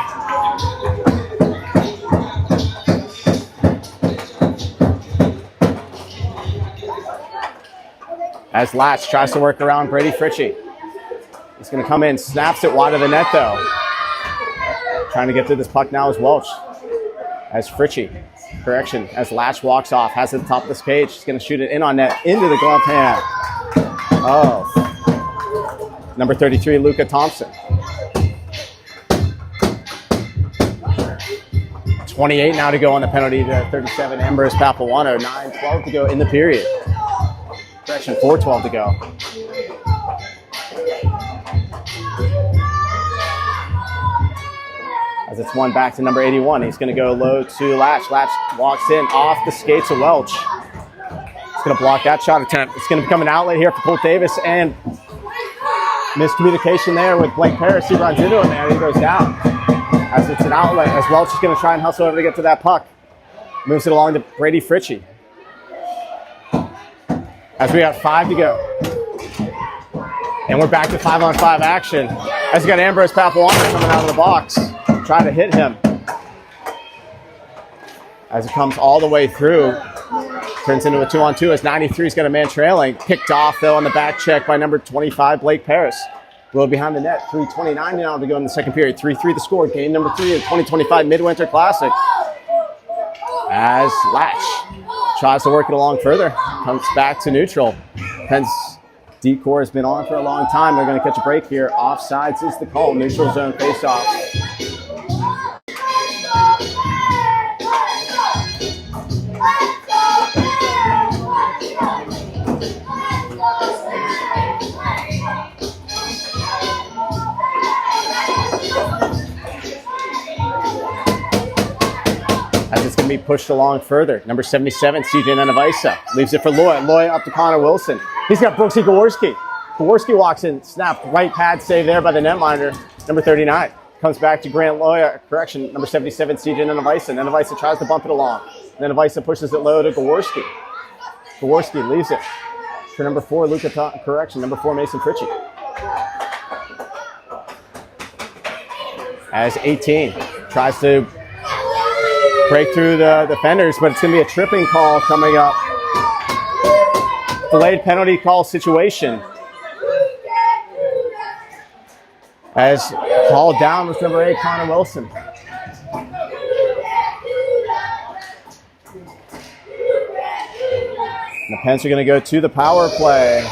As Latch tries to work around Brady Fritchie. He's going to come in, snaps it wide of the net though. Trying to get to this puck now is Welch. As Fritchie, correction, as Latch walks off, has it at the top of this cage. He's going to shoot it in on net, into the glove hand. Oh. Number 33, Luka Thompson. 28 now to go on the penalty to 37, Ambrose Papuano. 9:12 to go in the period. Correction, 4:12 to go. As it's one back to number 81. He's going to go low to Latch. Latch walks in off the skates of Welch. He's going to block that shot attempt. It's going to become an outlet here for Colt Davis, and miscommunication there with Blake Paris. He runs into him and he goes down. As it's an outlet, as Welch is going to try and hustle over to get to that puck. Moves it along to Brady Fritchie. As we got 5 to go. And we're back to 5-on-5 action. As we got Ambrose Papuano coming out of the box. Try to hit him. As it comes all the way through. Turns into a 2-on-2 as 93's got a man trailing. Picked off though on the back check by number 25, Blake Paris. A little behind the net. 3:29 now to go in the second period. 3-3 the score. Game number 3 of the 2025 Midwinter Classic. As Latch tries to work it along further. Comes back to neutral. Pens decor has been on for a long time. They're going to catch a break here. Offsides is the call. Neutral zone face-off. As it's going to be pushed along further. Number 77, CJ Nenavisa. Leaves it for Loy. Loy up to Connor Wilson. He's got Brooksy Gaworski. Gaworski walks in, snapped right pad save there by the netminder. Number 39. Comes back to Grant Loy. Correction, number 77, CJ Nenavisa. Nenavisa tries to bump it along. Nenavisa pushes it low to Gaworski. Gaworski leaves it for number 4, number 4, Mason Fritchie. As 18 tries to break through the defenders, but it's going to be a tripping call coming up. Delayed penalty call situation. As called down with number 8, Connor Wilson. The Pens are going to go to the power play.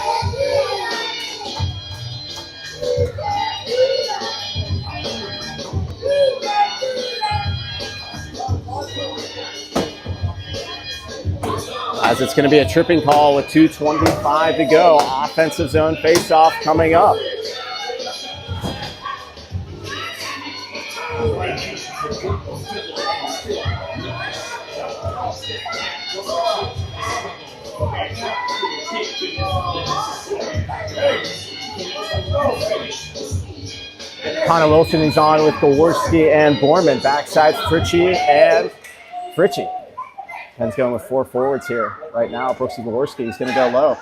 As it's going to be a tripping call with 2:25 to go. Offensive zone faceoff coming up. Connor Wilson is on with Gaworski and Borman. Backside Fritchie and Fritchie. Penn's going with 4 forwards here right now. Brooksy Gaworski, he's going to go low.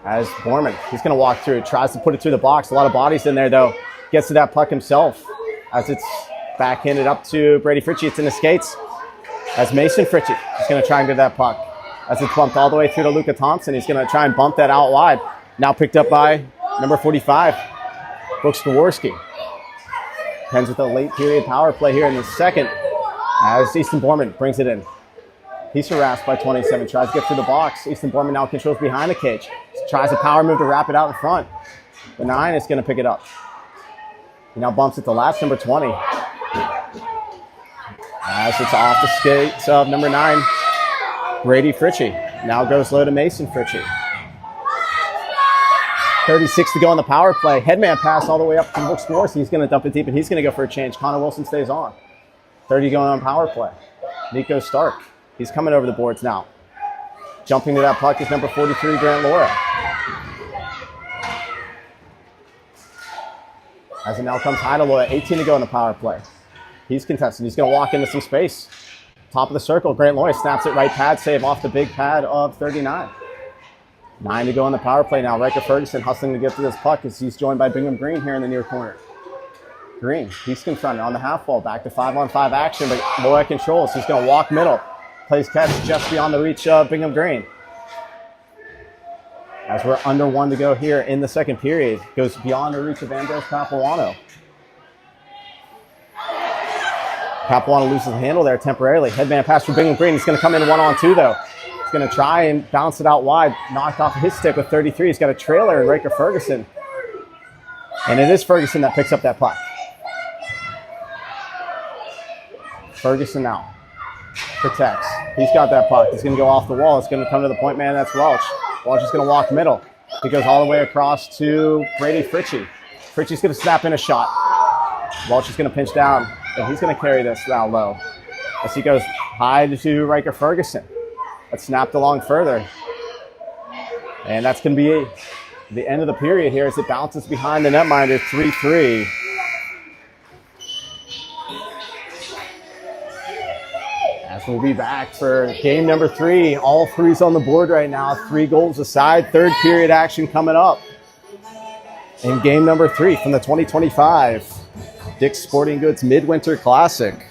As Borman, he's going to walk through, tries to put it through the box. A lot of bodies in there, though. Gets to that puck himself as it's backhanded up to Brady Fritchie. It's in the skates. As Mason Fritchie is going to try and get that puck. As it's bumped all the way through to Luka Thompson, he's going to try and bump that out wide. Now picked up by number 45, Brooks Gaworski. Pens with a late period power play here in the second. As Easton Borman brings it in. He's harassed by 27, tries to get through the box. Easton Borman now controls behind the cage. Tries a power move to wrap it out in front. The 9 is going to pick it up. He now bumps it to last, number 20. As it's off the skates of number 9, Brady Fritchie. Now goes low to Mason Fritchie. 36 to go on the power play. Headman pass all the way up to Brooks Gaworski. He's going to dump it deep, and he's going to go for a change. Connor Wilson stays on. 30 going on power play. Nico Stark. He's coming over the boards now. Jumping to that puck is number 43, Grant Laura. As it now comes high to Laura. 18 to go on the power play. He's contested. He's going to walk into some space. Top of the circle. Grant Laura snaps it right pad save off the big pad of 39. 9 to go on the power play now. Riker Ferguson hustling to get to this puck as he's joined by Bingham Green here in the near corner. Green, he's confronted on the half wall, back to 5-on-5 action, but Loya controls. He's going to walk middle, plays catch just beyond the reach of Bingham Green. As we're under 1 to go here in the second period, goes beyond the reach of Andros Papuano. Papuano loses the handle there temporarily. Headman pass for Bingham Green. He's going to come in 1-on-2 though. He's going to try and bounce it out wide, knocked off his stick with 33. He's got a trailer in Riker Ferguson. And it is Ferguson that picks up that puck. Ferguson now protects. He's got that puck. He's going to go off the wall. It's going to come to the point man. That's Welch. Welch is going to walk middle. He goes all the way across to Brady Fritchie. Fritchie's going to snap in a shot. Welch is going to pinch down, and he's going to carry this now low as he goes high to Riker Ferguson. That's snapped along further. And that's going to be the end of the period here as it bounces behind the netminder, 3-3. We'll be back for game number 3. All 3's on the board right now. 3 goals aside. Third period action coming up in game number 3 from the 2025 Dick's Sporting Goods Midwinter Classic.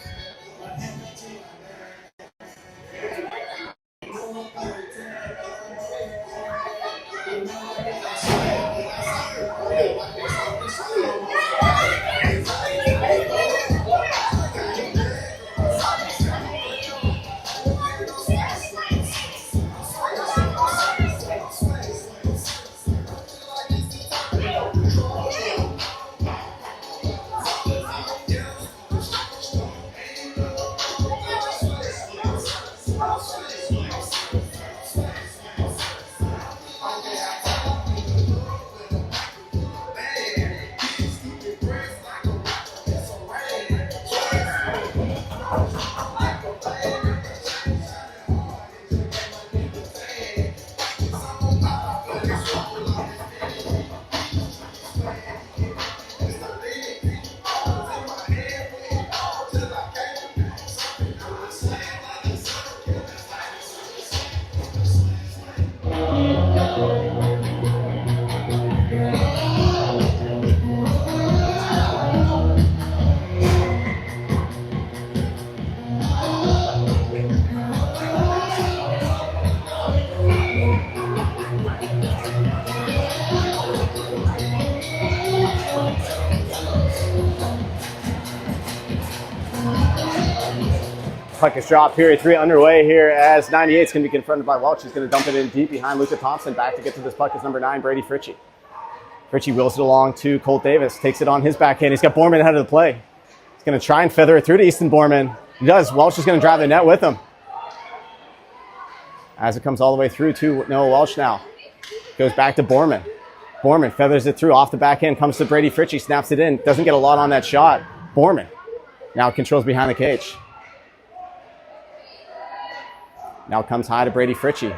Puck is dropped. Period 3 underway here as 98 is going to be confronted by Welch. He's going to dump it in deep behind Luka Thompson. Back to get to this puck is number 9, Brady Fritchie. Fritchie wheels it along to Colt Davis. Takes it on his backhand. He's got Borman ahead of the play. He's going to try and feather it through to Easton Borman. He does. Welch is going to drive the net with him. As it comes all the way through to Noah Welch now. Goes back to Borman. Borman feathers it through off the backhand. Comes to Brady Fritchie. Snaps it in. Doesn't get a lot on that shot. Borman now controls behind the cage. Now comes high to Brady Fritchie.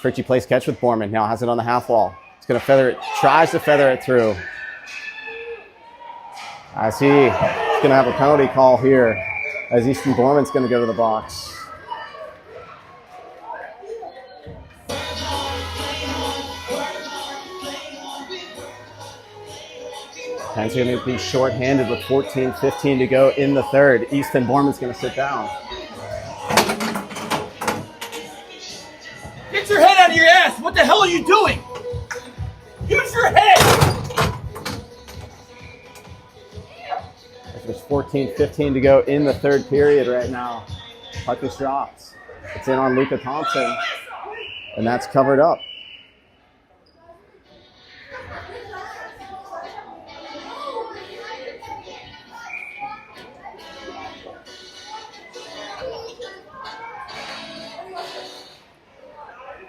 Fritchie plays catch with Borman. Now has it on the half wall. He's going to feather it. Tries to feather it through. As he's going to have a penalty call here. As Easton Borman's going to go to the box. Pens are going to be shorthanded with 14-15 to go in the third. Easton Borman's going to sit down. Get your head out of your ass! What the hell are you doing? Use your head! There's 14-15 to go in the third period right now. Puck is dropped. It's in on Luka Thompson. And that's covered up.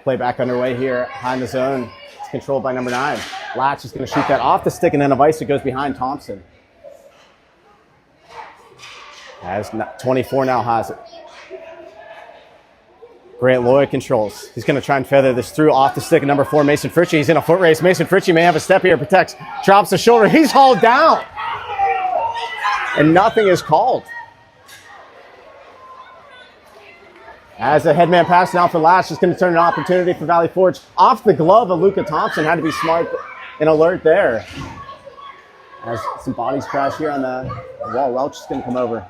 Play back underway here, behind the zone. It's controlled by number 9. Latch is going to shoot that off the stick and then a vice. It goes behind Thompson. As 24 now has it. Grant Lloyd controls. He's going to try and feather this through off the stick of number 4, Mason Fritchie. He's in a foot race. Mason Fritchie may have a step here. Protects. Drops the shoulder. He's hauled down. And nothing is called. As a headman pass now for Lash, is going to turn an opportunity for Valley Forge. Off the glove of Luka Thompson. Had to be smart and alert there. As some bodies crash here on the wall. Welch is going to come over.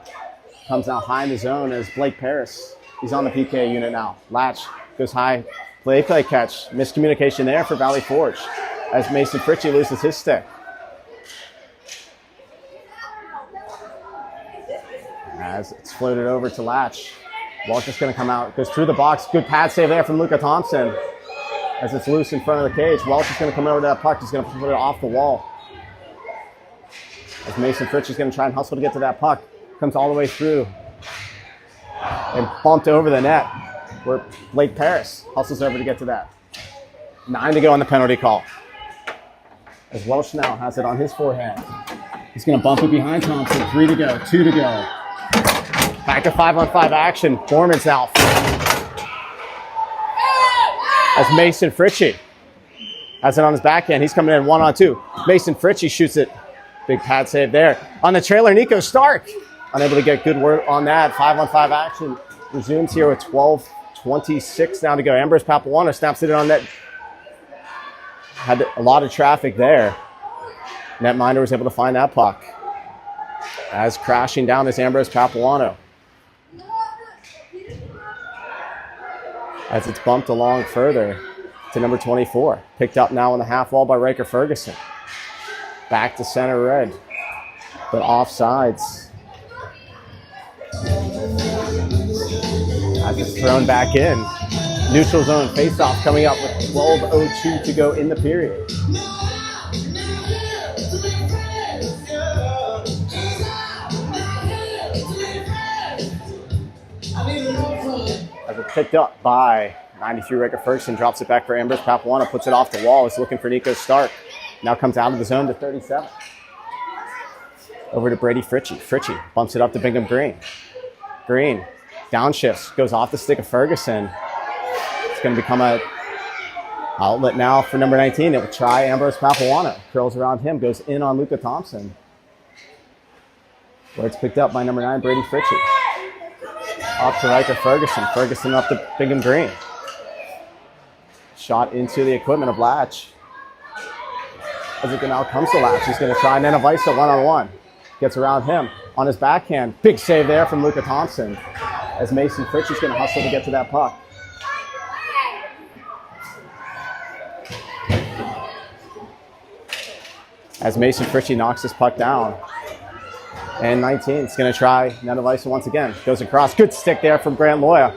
Comes now high in the zone as Blake Paris. He's on the PK unit now. Latch goes high. Play catch. Miscommunication there for Valley Forge. As Mason Fritchie loses his stick. As it's floated over to Latch. Walker's going to come out. Goes through the box. Good pad save there from Luka Thompson. As it's loose in front of the cage. Welch is going to come over to that puck. He's going to put it off the wall. As Mason Fritchie's going to try and hustle to get to that puck. Comes all the way through. And bumped over the net. Where Blake Paris hustles over to get to that. 9 to go on the penalty call. As Welch now has it on his forehand. He's going to bump it behind Thompson. 3 to go. 2 to go. Back to 5-on-5 action. Borman's now. As Mason Fritchie has it on his backhand. He's coming in 1-on-2. Mason Fritchie shoots it. Big pad save there. On the trailer, Nico Stark. Unable to get good work on that. 5-on-5 action resumes here with 12:26 now to go. Ambrose Papuano snaps it in on net. Had a lot of traffic there. Netminder was able to find that puck. As crashing down is Ambrose Papuano. As it's bumped along further to number 24. Picked up now on the half wall by Riker Ferguson. Back to center red, but offsides. As it's thrown back in. Neutral zone faceoff coming up with 12:02 to go in the period. As it's picked up by 93 Riker Ferguson, drops it back for Ambrose Papuano, puts it off the wall. He's looking for Nico Stark. Now comes out of the zone to 37. Over to Brady Fritchie. Fritchie bumps it up to Bingham Green. Green downshifts, goes off the stick of Ferguson. It's going to become a outlet now for number 19. It will try Ambrose Papuano. Curls around him, goes in on Luka Thompson. Where it's picked up by number 9, Brady Fritchie. Up to Riker Ferguson. Ferguson up to Bingham Green. Shot into the equipment of Latch. As it now comes to Latch, he's going to try Nana Vice 1-on-1. Gets around him on his backhand. Big save there from Luka Thompson. As Mason Fritchie's going to hustle to get to that puck. As Mason Fritchie knocks this puck down. And 19 is going to try Nenevisa once again. Goes across. Good stick there from Grant Loya.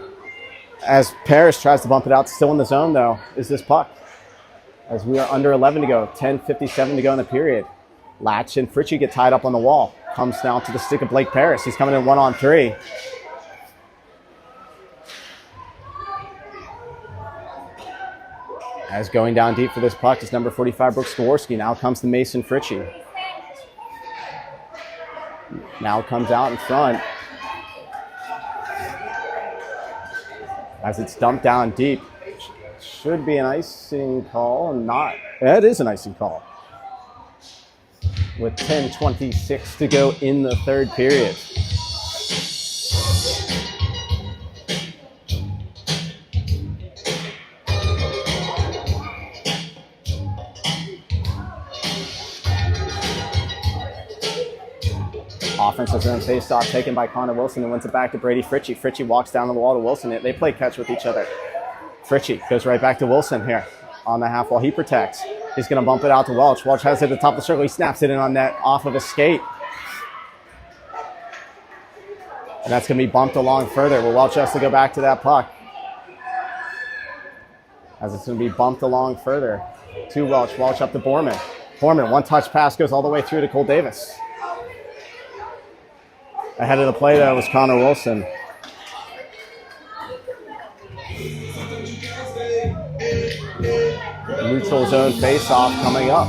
As Parrish tries to bump it out. Still in the zone, though, is this puck. As we are under 11 to go. 10:57 to go in the period. Latch and Fritchie get tied up on the wall. Comes down to the stick of Blake Parrish. He's coming in 1-on-3. As going down deep for this puck is number 45, Brooks Jaworski. Now comes to Mason Fritchie. Now comes out in front. As it's dumped down deep. Should be an icing call, and not. It is an icing call. With 10:26 to go in the third period. Offensive zone face-off taken by Connor Wilson and wins it back to Brady Fritchie. Fritchie walks down the wall to Wilson. They play catch with each other. Fritchie goes right back to Wilson here on the half wall. He protects. He's going to bump it out to Welch. Welch has it at the top of the circle. He snaps it in on net off of a skate. And that's going to be bumped along further. Well, Welch has to go back to that puck. As it's going to be bumped along further to Welch. Welch up to Borman. Borman, one-touch pass goes all the way through to Cole Davis. Ahead of the play, though, was Connor Wilson. Neutral zone face-off coming up.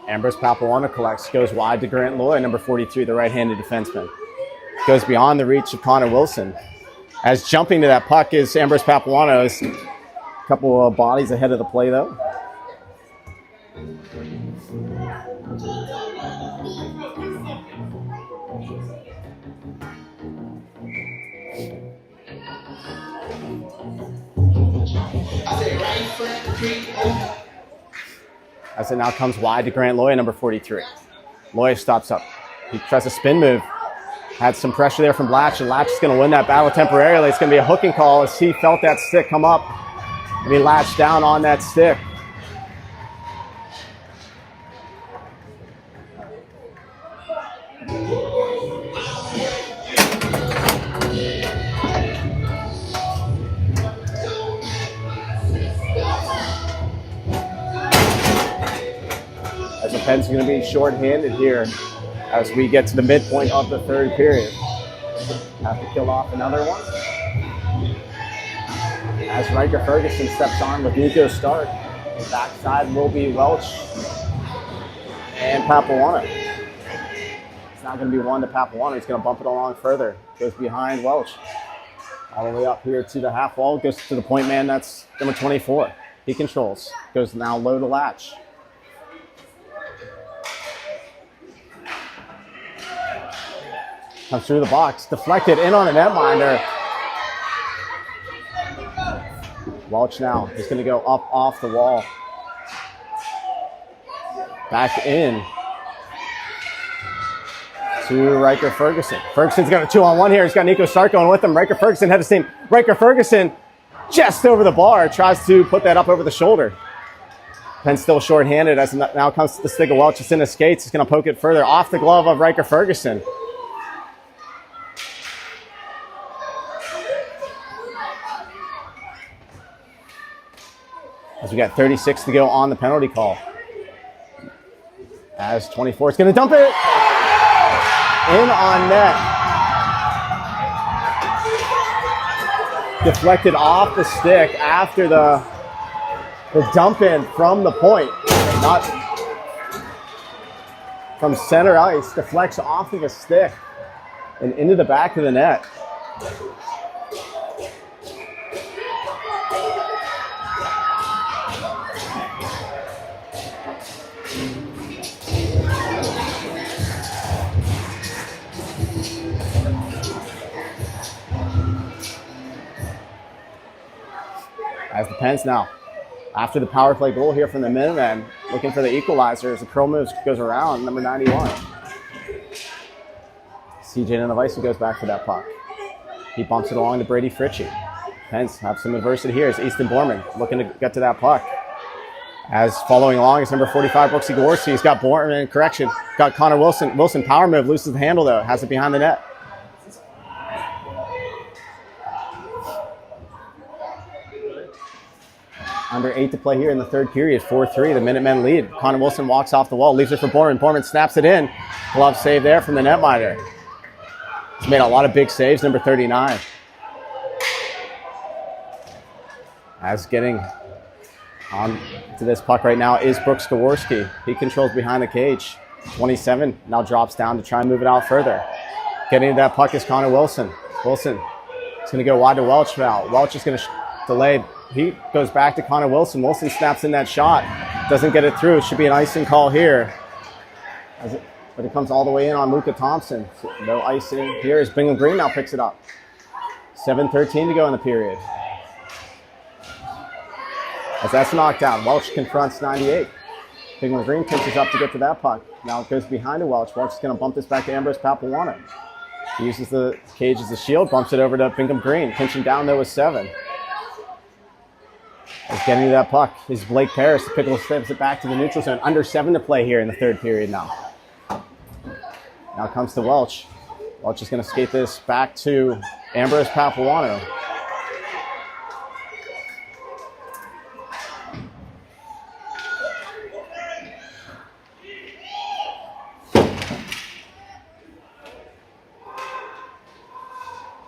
Ambrose Papawana collects, goes wide to Grant Loy, number 42, the right-handed defenseman. Goes beyond the reach of Connor Wilson. As jumping to that puck is Ambrose Papawana. A couple of bodies ahead of the play, though. As it now comes wide to Grant Loy, number 43. Loy stops up. He tries a spin move. Had some pressure there from Latch, and Latch is going to win that battle temporarily. It's going to be a hooking call as he felt that stick come up. And he latched down on that stick. As the Pens are going to be short-handed here as we get to the midpoint of the third period. Have to kill off another one. As Riker Ferguson steps on with Nico Stark. Backside will be Welch and Papawana. It's not going to be one to Papawana. He's going to bump it along further. Goes behind Welch. All the way up here to the half wall. Goes to the point man. That's number 24. He controls. Goes now low to Latch. Comes through the box. Deflected in on the netminder. Welch now. He's going to go up off the wall. Back in to Riker Ferguson. Ferguson's got a 2-on-1 here. He's got Nico Stark going with him. Riker Ferguson had the same. Riker Ferguson just over the bar. Tries to put that up over the shoulder. Penn still short-handed as it now comes to the stick of Welch. It's in his skates. He's going to poke it further off the glove of Riker Ferguson. As we got 36 to go on the penalty call. As 24 is going to dump it in on net. Deflected off the stick after the dump in from the point. Not from center ice. Deflects off of a stick and into the back of the net. As the Pens now, after the power play goal here from the Minutemen, looking for the equalizer as the curl moves goes around, number 91. CJ Nanavisa goes back for that puck. He bumps it along to Brady Fritchie. Pens have some adversity here as Easton Borman looking to get to that puck. As following along is number 45, Brooksy Gorski. He's got Borman, correction, got Connor Wilson. Wilson power move, loses the handle though, has it behind the net. Under 8 to play here in the third period, 4-3, the Minutemen lead. Connor Wilson walks off the wall, leaves it for Borman. Borman snaps it in. Glove save there from the netminder. He's made a lot of big saves, number 39. As getting on to this puck right now is Brooks Jaworski. He controls behind the cage. 27 now drops down to try and move it out further. Getting to that puck is Connor Wilson. Wilson is going to go wide to Welch now. Welch is going to delay. He goes back to Connor Wilson. Wilson snaps in that shot. Doesn't get it through. Should be an icing call here. But it comes all the way in on Luka Thompson. So no icing here as Bingham Green now picks it up. 7:13 to go in the period. As that's knocked down, Welch confronts 98. Bingham Green pinches up to get to that puck. Now it goes behind to Welch. Welch is going to bump this back to Ambrose Papawana. He uses the cage as a shield, bumps it over to Bingham Green. Pinching down though with 7. As getting to that puck is Blake Paris. Pickle steps it back to the neutral zone. Under 7 to play here in the third period now. Now comes to Welch. Welch is going to skate this back to Ambrose Papawana.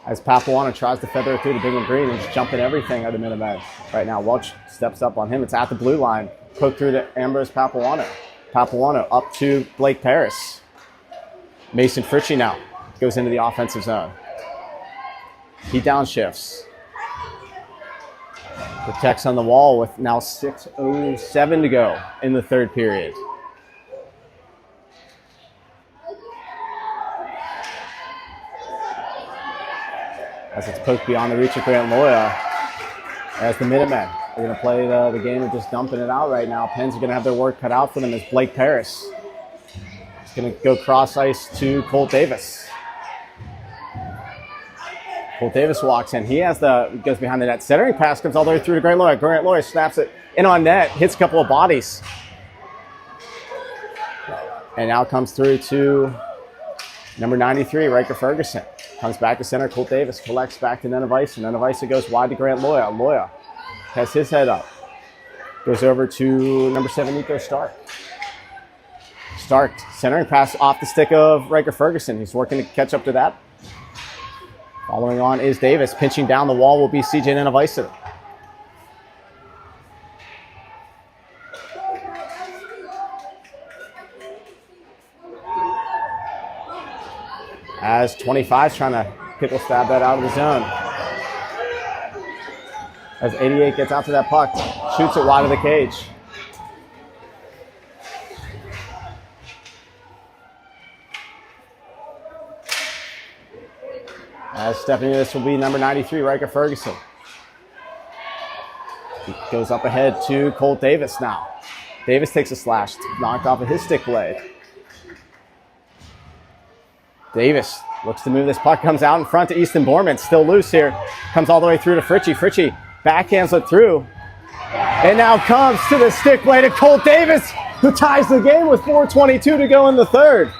As Papawana tries to feather it through to Bingham Green and just jumping everything out of the Minutemen. Right now, Welch steps up on him. It's at the blue line. Poked through to Ambrose Papawana. Papawana up to Blake Paris. Mason Fritchie now goes into the offensive zone. He downshifts. Protects on the wall with now 6:07 to go in the third period. As it's poked beyond the reach of Grant Loya. As the Minutemen are going to play the game of just dumping it out right now. Pens are going to have their work cut out for them as Blake Paris is going to go cross ice to Colt Davis. Colt Davis walks in. He goes behind the net. Centering pass comes all the way through to Grant Loya. Grant Loya snaps it in on net, hits a couple of bodies. And now comes through to number 93, Riker Ferguson. Comes back to center, Colt Davis collects back to Nanavisa. Nanavisa goes wide to Grant Loya. Loya has his head up. Goes over to number 7, Nico Stark. Stark, centering pass off the stick of Riker Ferguson. He's working to catch up to that. Following on is Davis. Pinching down the wall will be CJ Nanavisa. As 25 is trying to pickle stab that out of the zone. As 88 gets out to that puck, shoots it wide of the cage. As stepping into this will be number 93, Riker Ferguson. He goes up ahead to Colt Davis now. Davis takes a slash, knocked off of his stick blade. Davis looks to move this puck, comes out in front to Easton Borman, still loose here. Comes all the way through to Fritchie. Fritchie backhands it through. And now comes to the stick blade of Colt Davis, who ties the game with 4:22 to go in the third.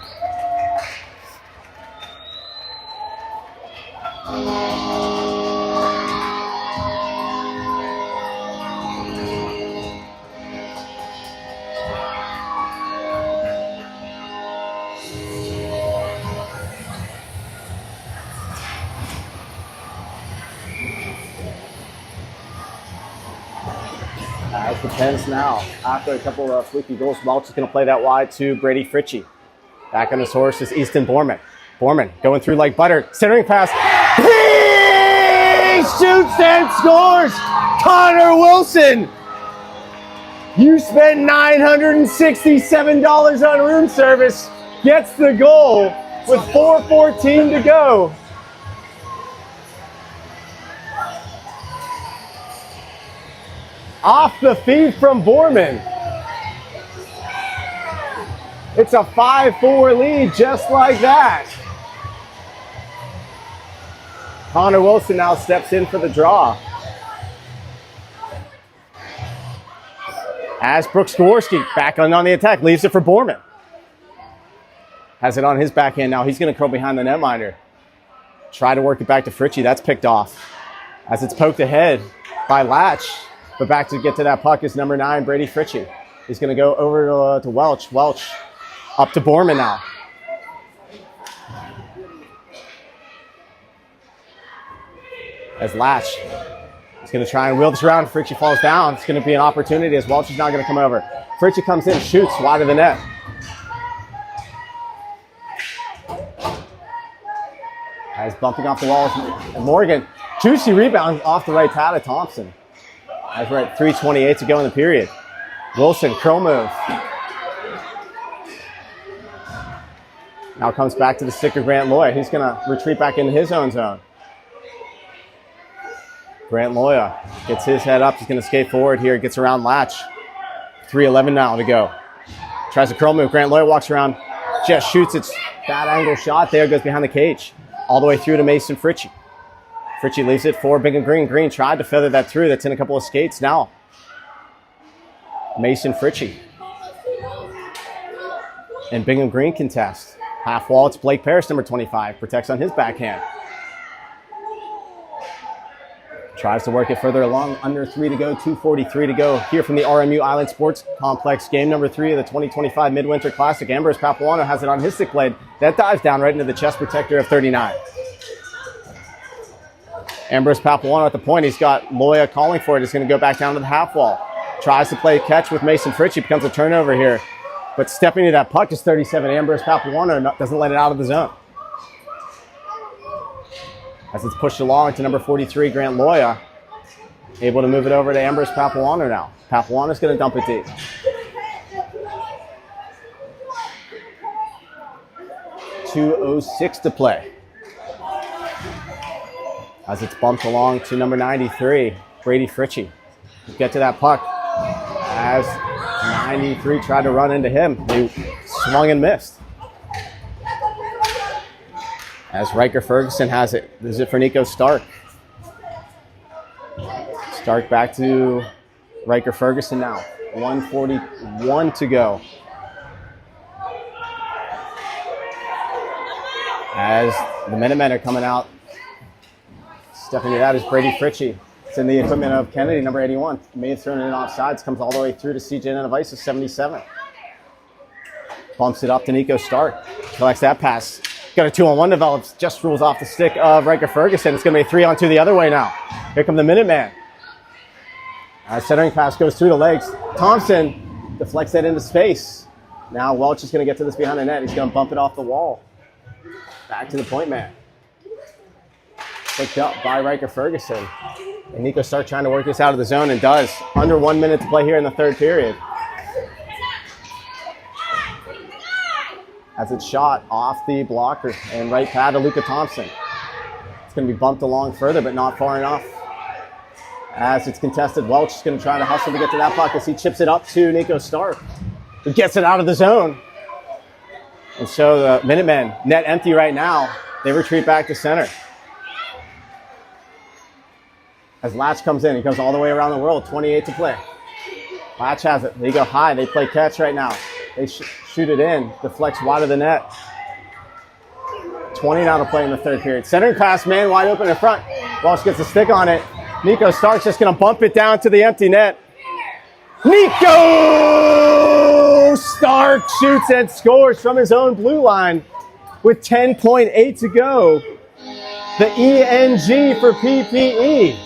As the Pens now, after a couple of fluky goals, Welch is going to play that wide to Brady Fritchie. Back on his horse is Easton Borman. Borman going through like butter. Centering pass. He shoots and scores! Connor Wilson! You spent $967 on room service. Gets the goal with 4:14 to go. Off the feed from Borman. It's a 5-4 lead just like that. Connor Wilson now steps in for the draw. As Brooks Jaworski back on the attack, leaves it for Borman. Has it on his backhand now. He's going to curl behind the netminder. Try to work it back to Fritchie. That's picked off. As it's poked ahead by Latch. But back to get to that puck is number 9, Brady Fritchie. He's going to go over to Welch. Welch up to Borman now. As Latch is going to try and wheel this around. Fritchie falls down. It's going to be an opportunity as Welch is not going to come over. Fritchie comes in, shoots wide of the net. As bumping off the wall is Morgan. Juicy rebound off the right pad of Thompson. As we're at 3:28 to go in the period. Wilson, curl move. Now comes back to the stick of Grant Loya. He's going to retreat back into his own zone. Grant Loya gets his head up. He's going to skate forward here. Gets around Latch. 3:11 now to go. Tries a curl move. Grant Loya walks around. Just shoots. It's bad angle shot there. Goes behind the cage. All the way through to Mason Fritchie. Fritchie leaves it for Bingham Green. Green tried to feather that through. That's in a couple of skates now. Mason Fritchie. And Bingham Green contest. Half wall. It's Blake Parrish, number 25. Protects on his backhand. Tries to work it further along. Under 3 to go. 2:43 to go here from the RMU Island Sports Complex. Game number 3 of the 2025 Midwinter Classic. Ambrose Papuano has it on his stick blade. That dives down right into the chest protector of 39. Ambrose Papuano at the point. He's got Loya calling for it. He's going to go back down to the half wall. Tries to play catch with Mason Fritchie. Becomes a turnover here. But stepping to that puck is 37. Ambrose Papuano doesn't let it out of the zone. As it's pushed along to number 43, Grant Loya. Able to move it over to Ambrose Papuano now. Papuano's going to dump it deep. .206 to play. As it's bumped along to number 93, Brady Fritchie. Get to that puck. As 93 tried to run into him, he swung and missed. As Riker Ferguson has it. This is it for Nico Stark. Stark back to Riker Ferguson now. 1:41 to go. As the Minutemen are coming out. Stepping it out is Brady Fritchie. It's in the equipment of Kennedy, number 81. May have thrown it in offsides. Comes all the way through to CJ Nanavais, 77. Bumps it up to Nico Stark. Collects that pass. Got a 2-on-1 develops. Just rules off the stick of Riker Ferguson. It's going to be a 3-on-2 the other way now. Here come the Minutemen. Centering pass goes through the legs. Thompson deflects that into space. Now Welch is going to get to this behind the net. He's going to bump it off the wall. Back to the point man. Picked up by Riker Ferguson. And Nico Stark trying to work this out of the zone and does. Under 1 minute to play here in the third period. As it's shot off the blocker and right pad to Luka Thompson. It's going to be bumped along further, but not far enough. As it's contested, Welch is going to try to hustle to get to that puck as he chips it up to Nico Stark, who gets it out of the zone. And so the Minutemen, net empty right now, they retreat back to center. As Latch comes in, he goes all the way around the world, 28 to play. Latch has it. They go high. They play catch right now. They shoot it in. Deflects wide of the net. 20 now to play in the third period. Centering pass, man, wide open in front. Welch gets a stick on it. Nico Stark's just going to bump it down to the empty net. Nico Stark shoots and scores from his own blue line with 10.8 to go. The ENG for PPE.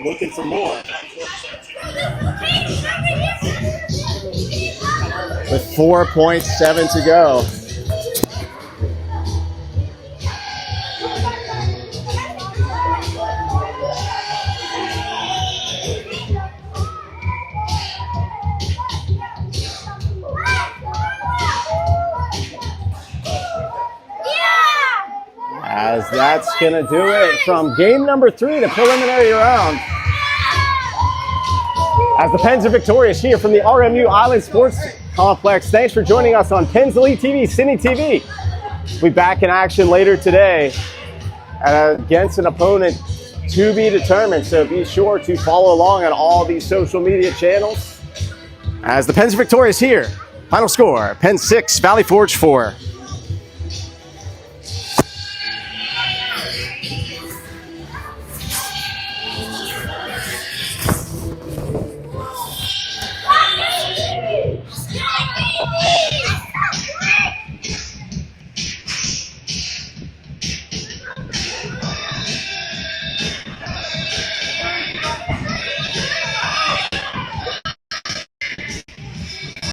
Looking for more. With 4.7 to go. As that's going to do it from game number 3, the preliminary round. As the Pens are victorious here from the RMU Island Sports Complex. Thanks for joining us on Pens Elite TV, Cine TV. We'll be back in action later today against an opponent to be determined. So be sure to follow along on all these social media channels. As the Pens are victorious here. Final score, Pens 6, Valley Forge 4.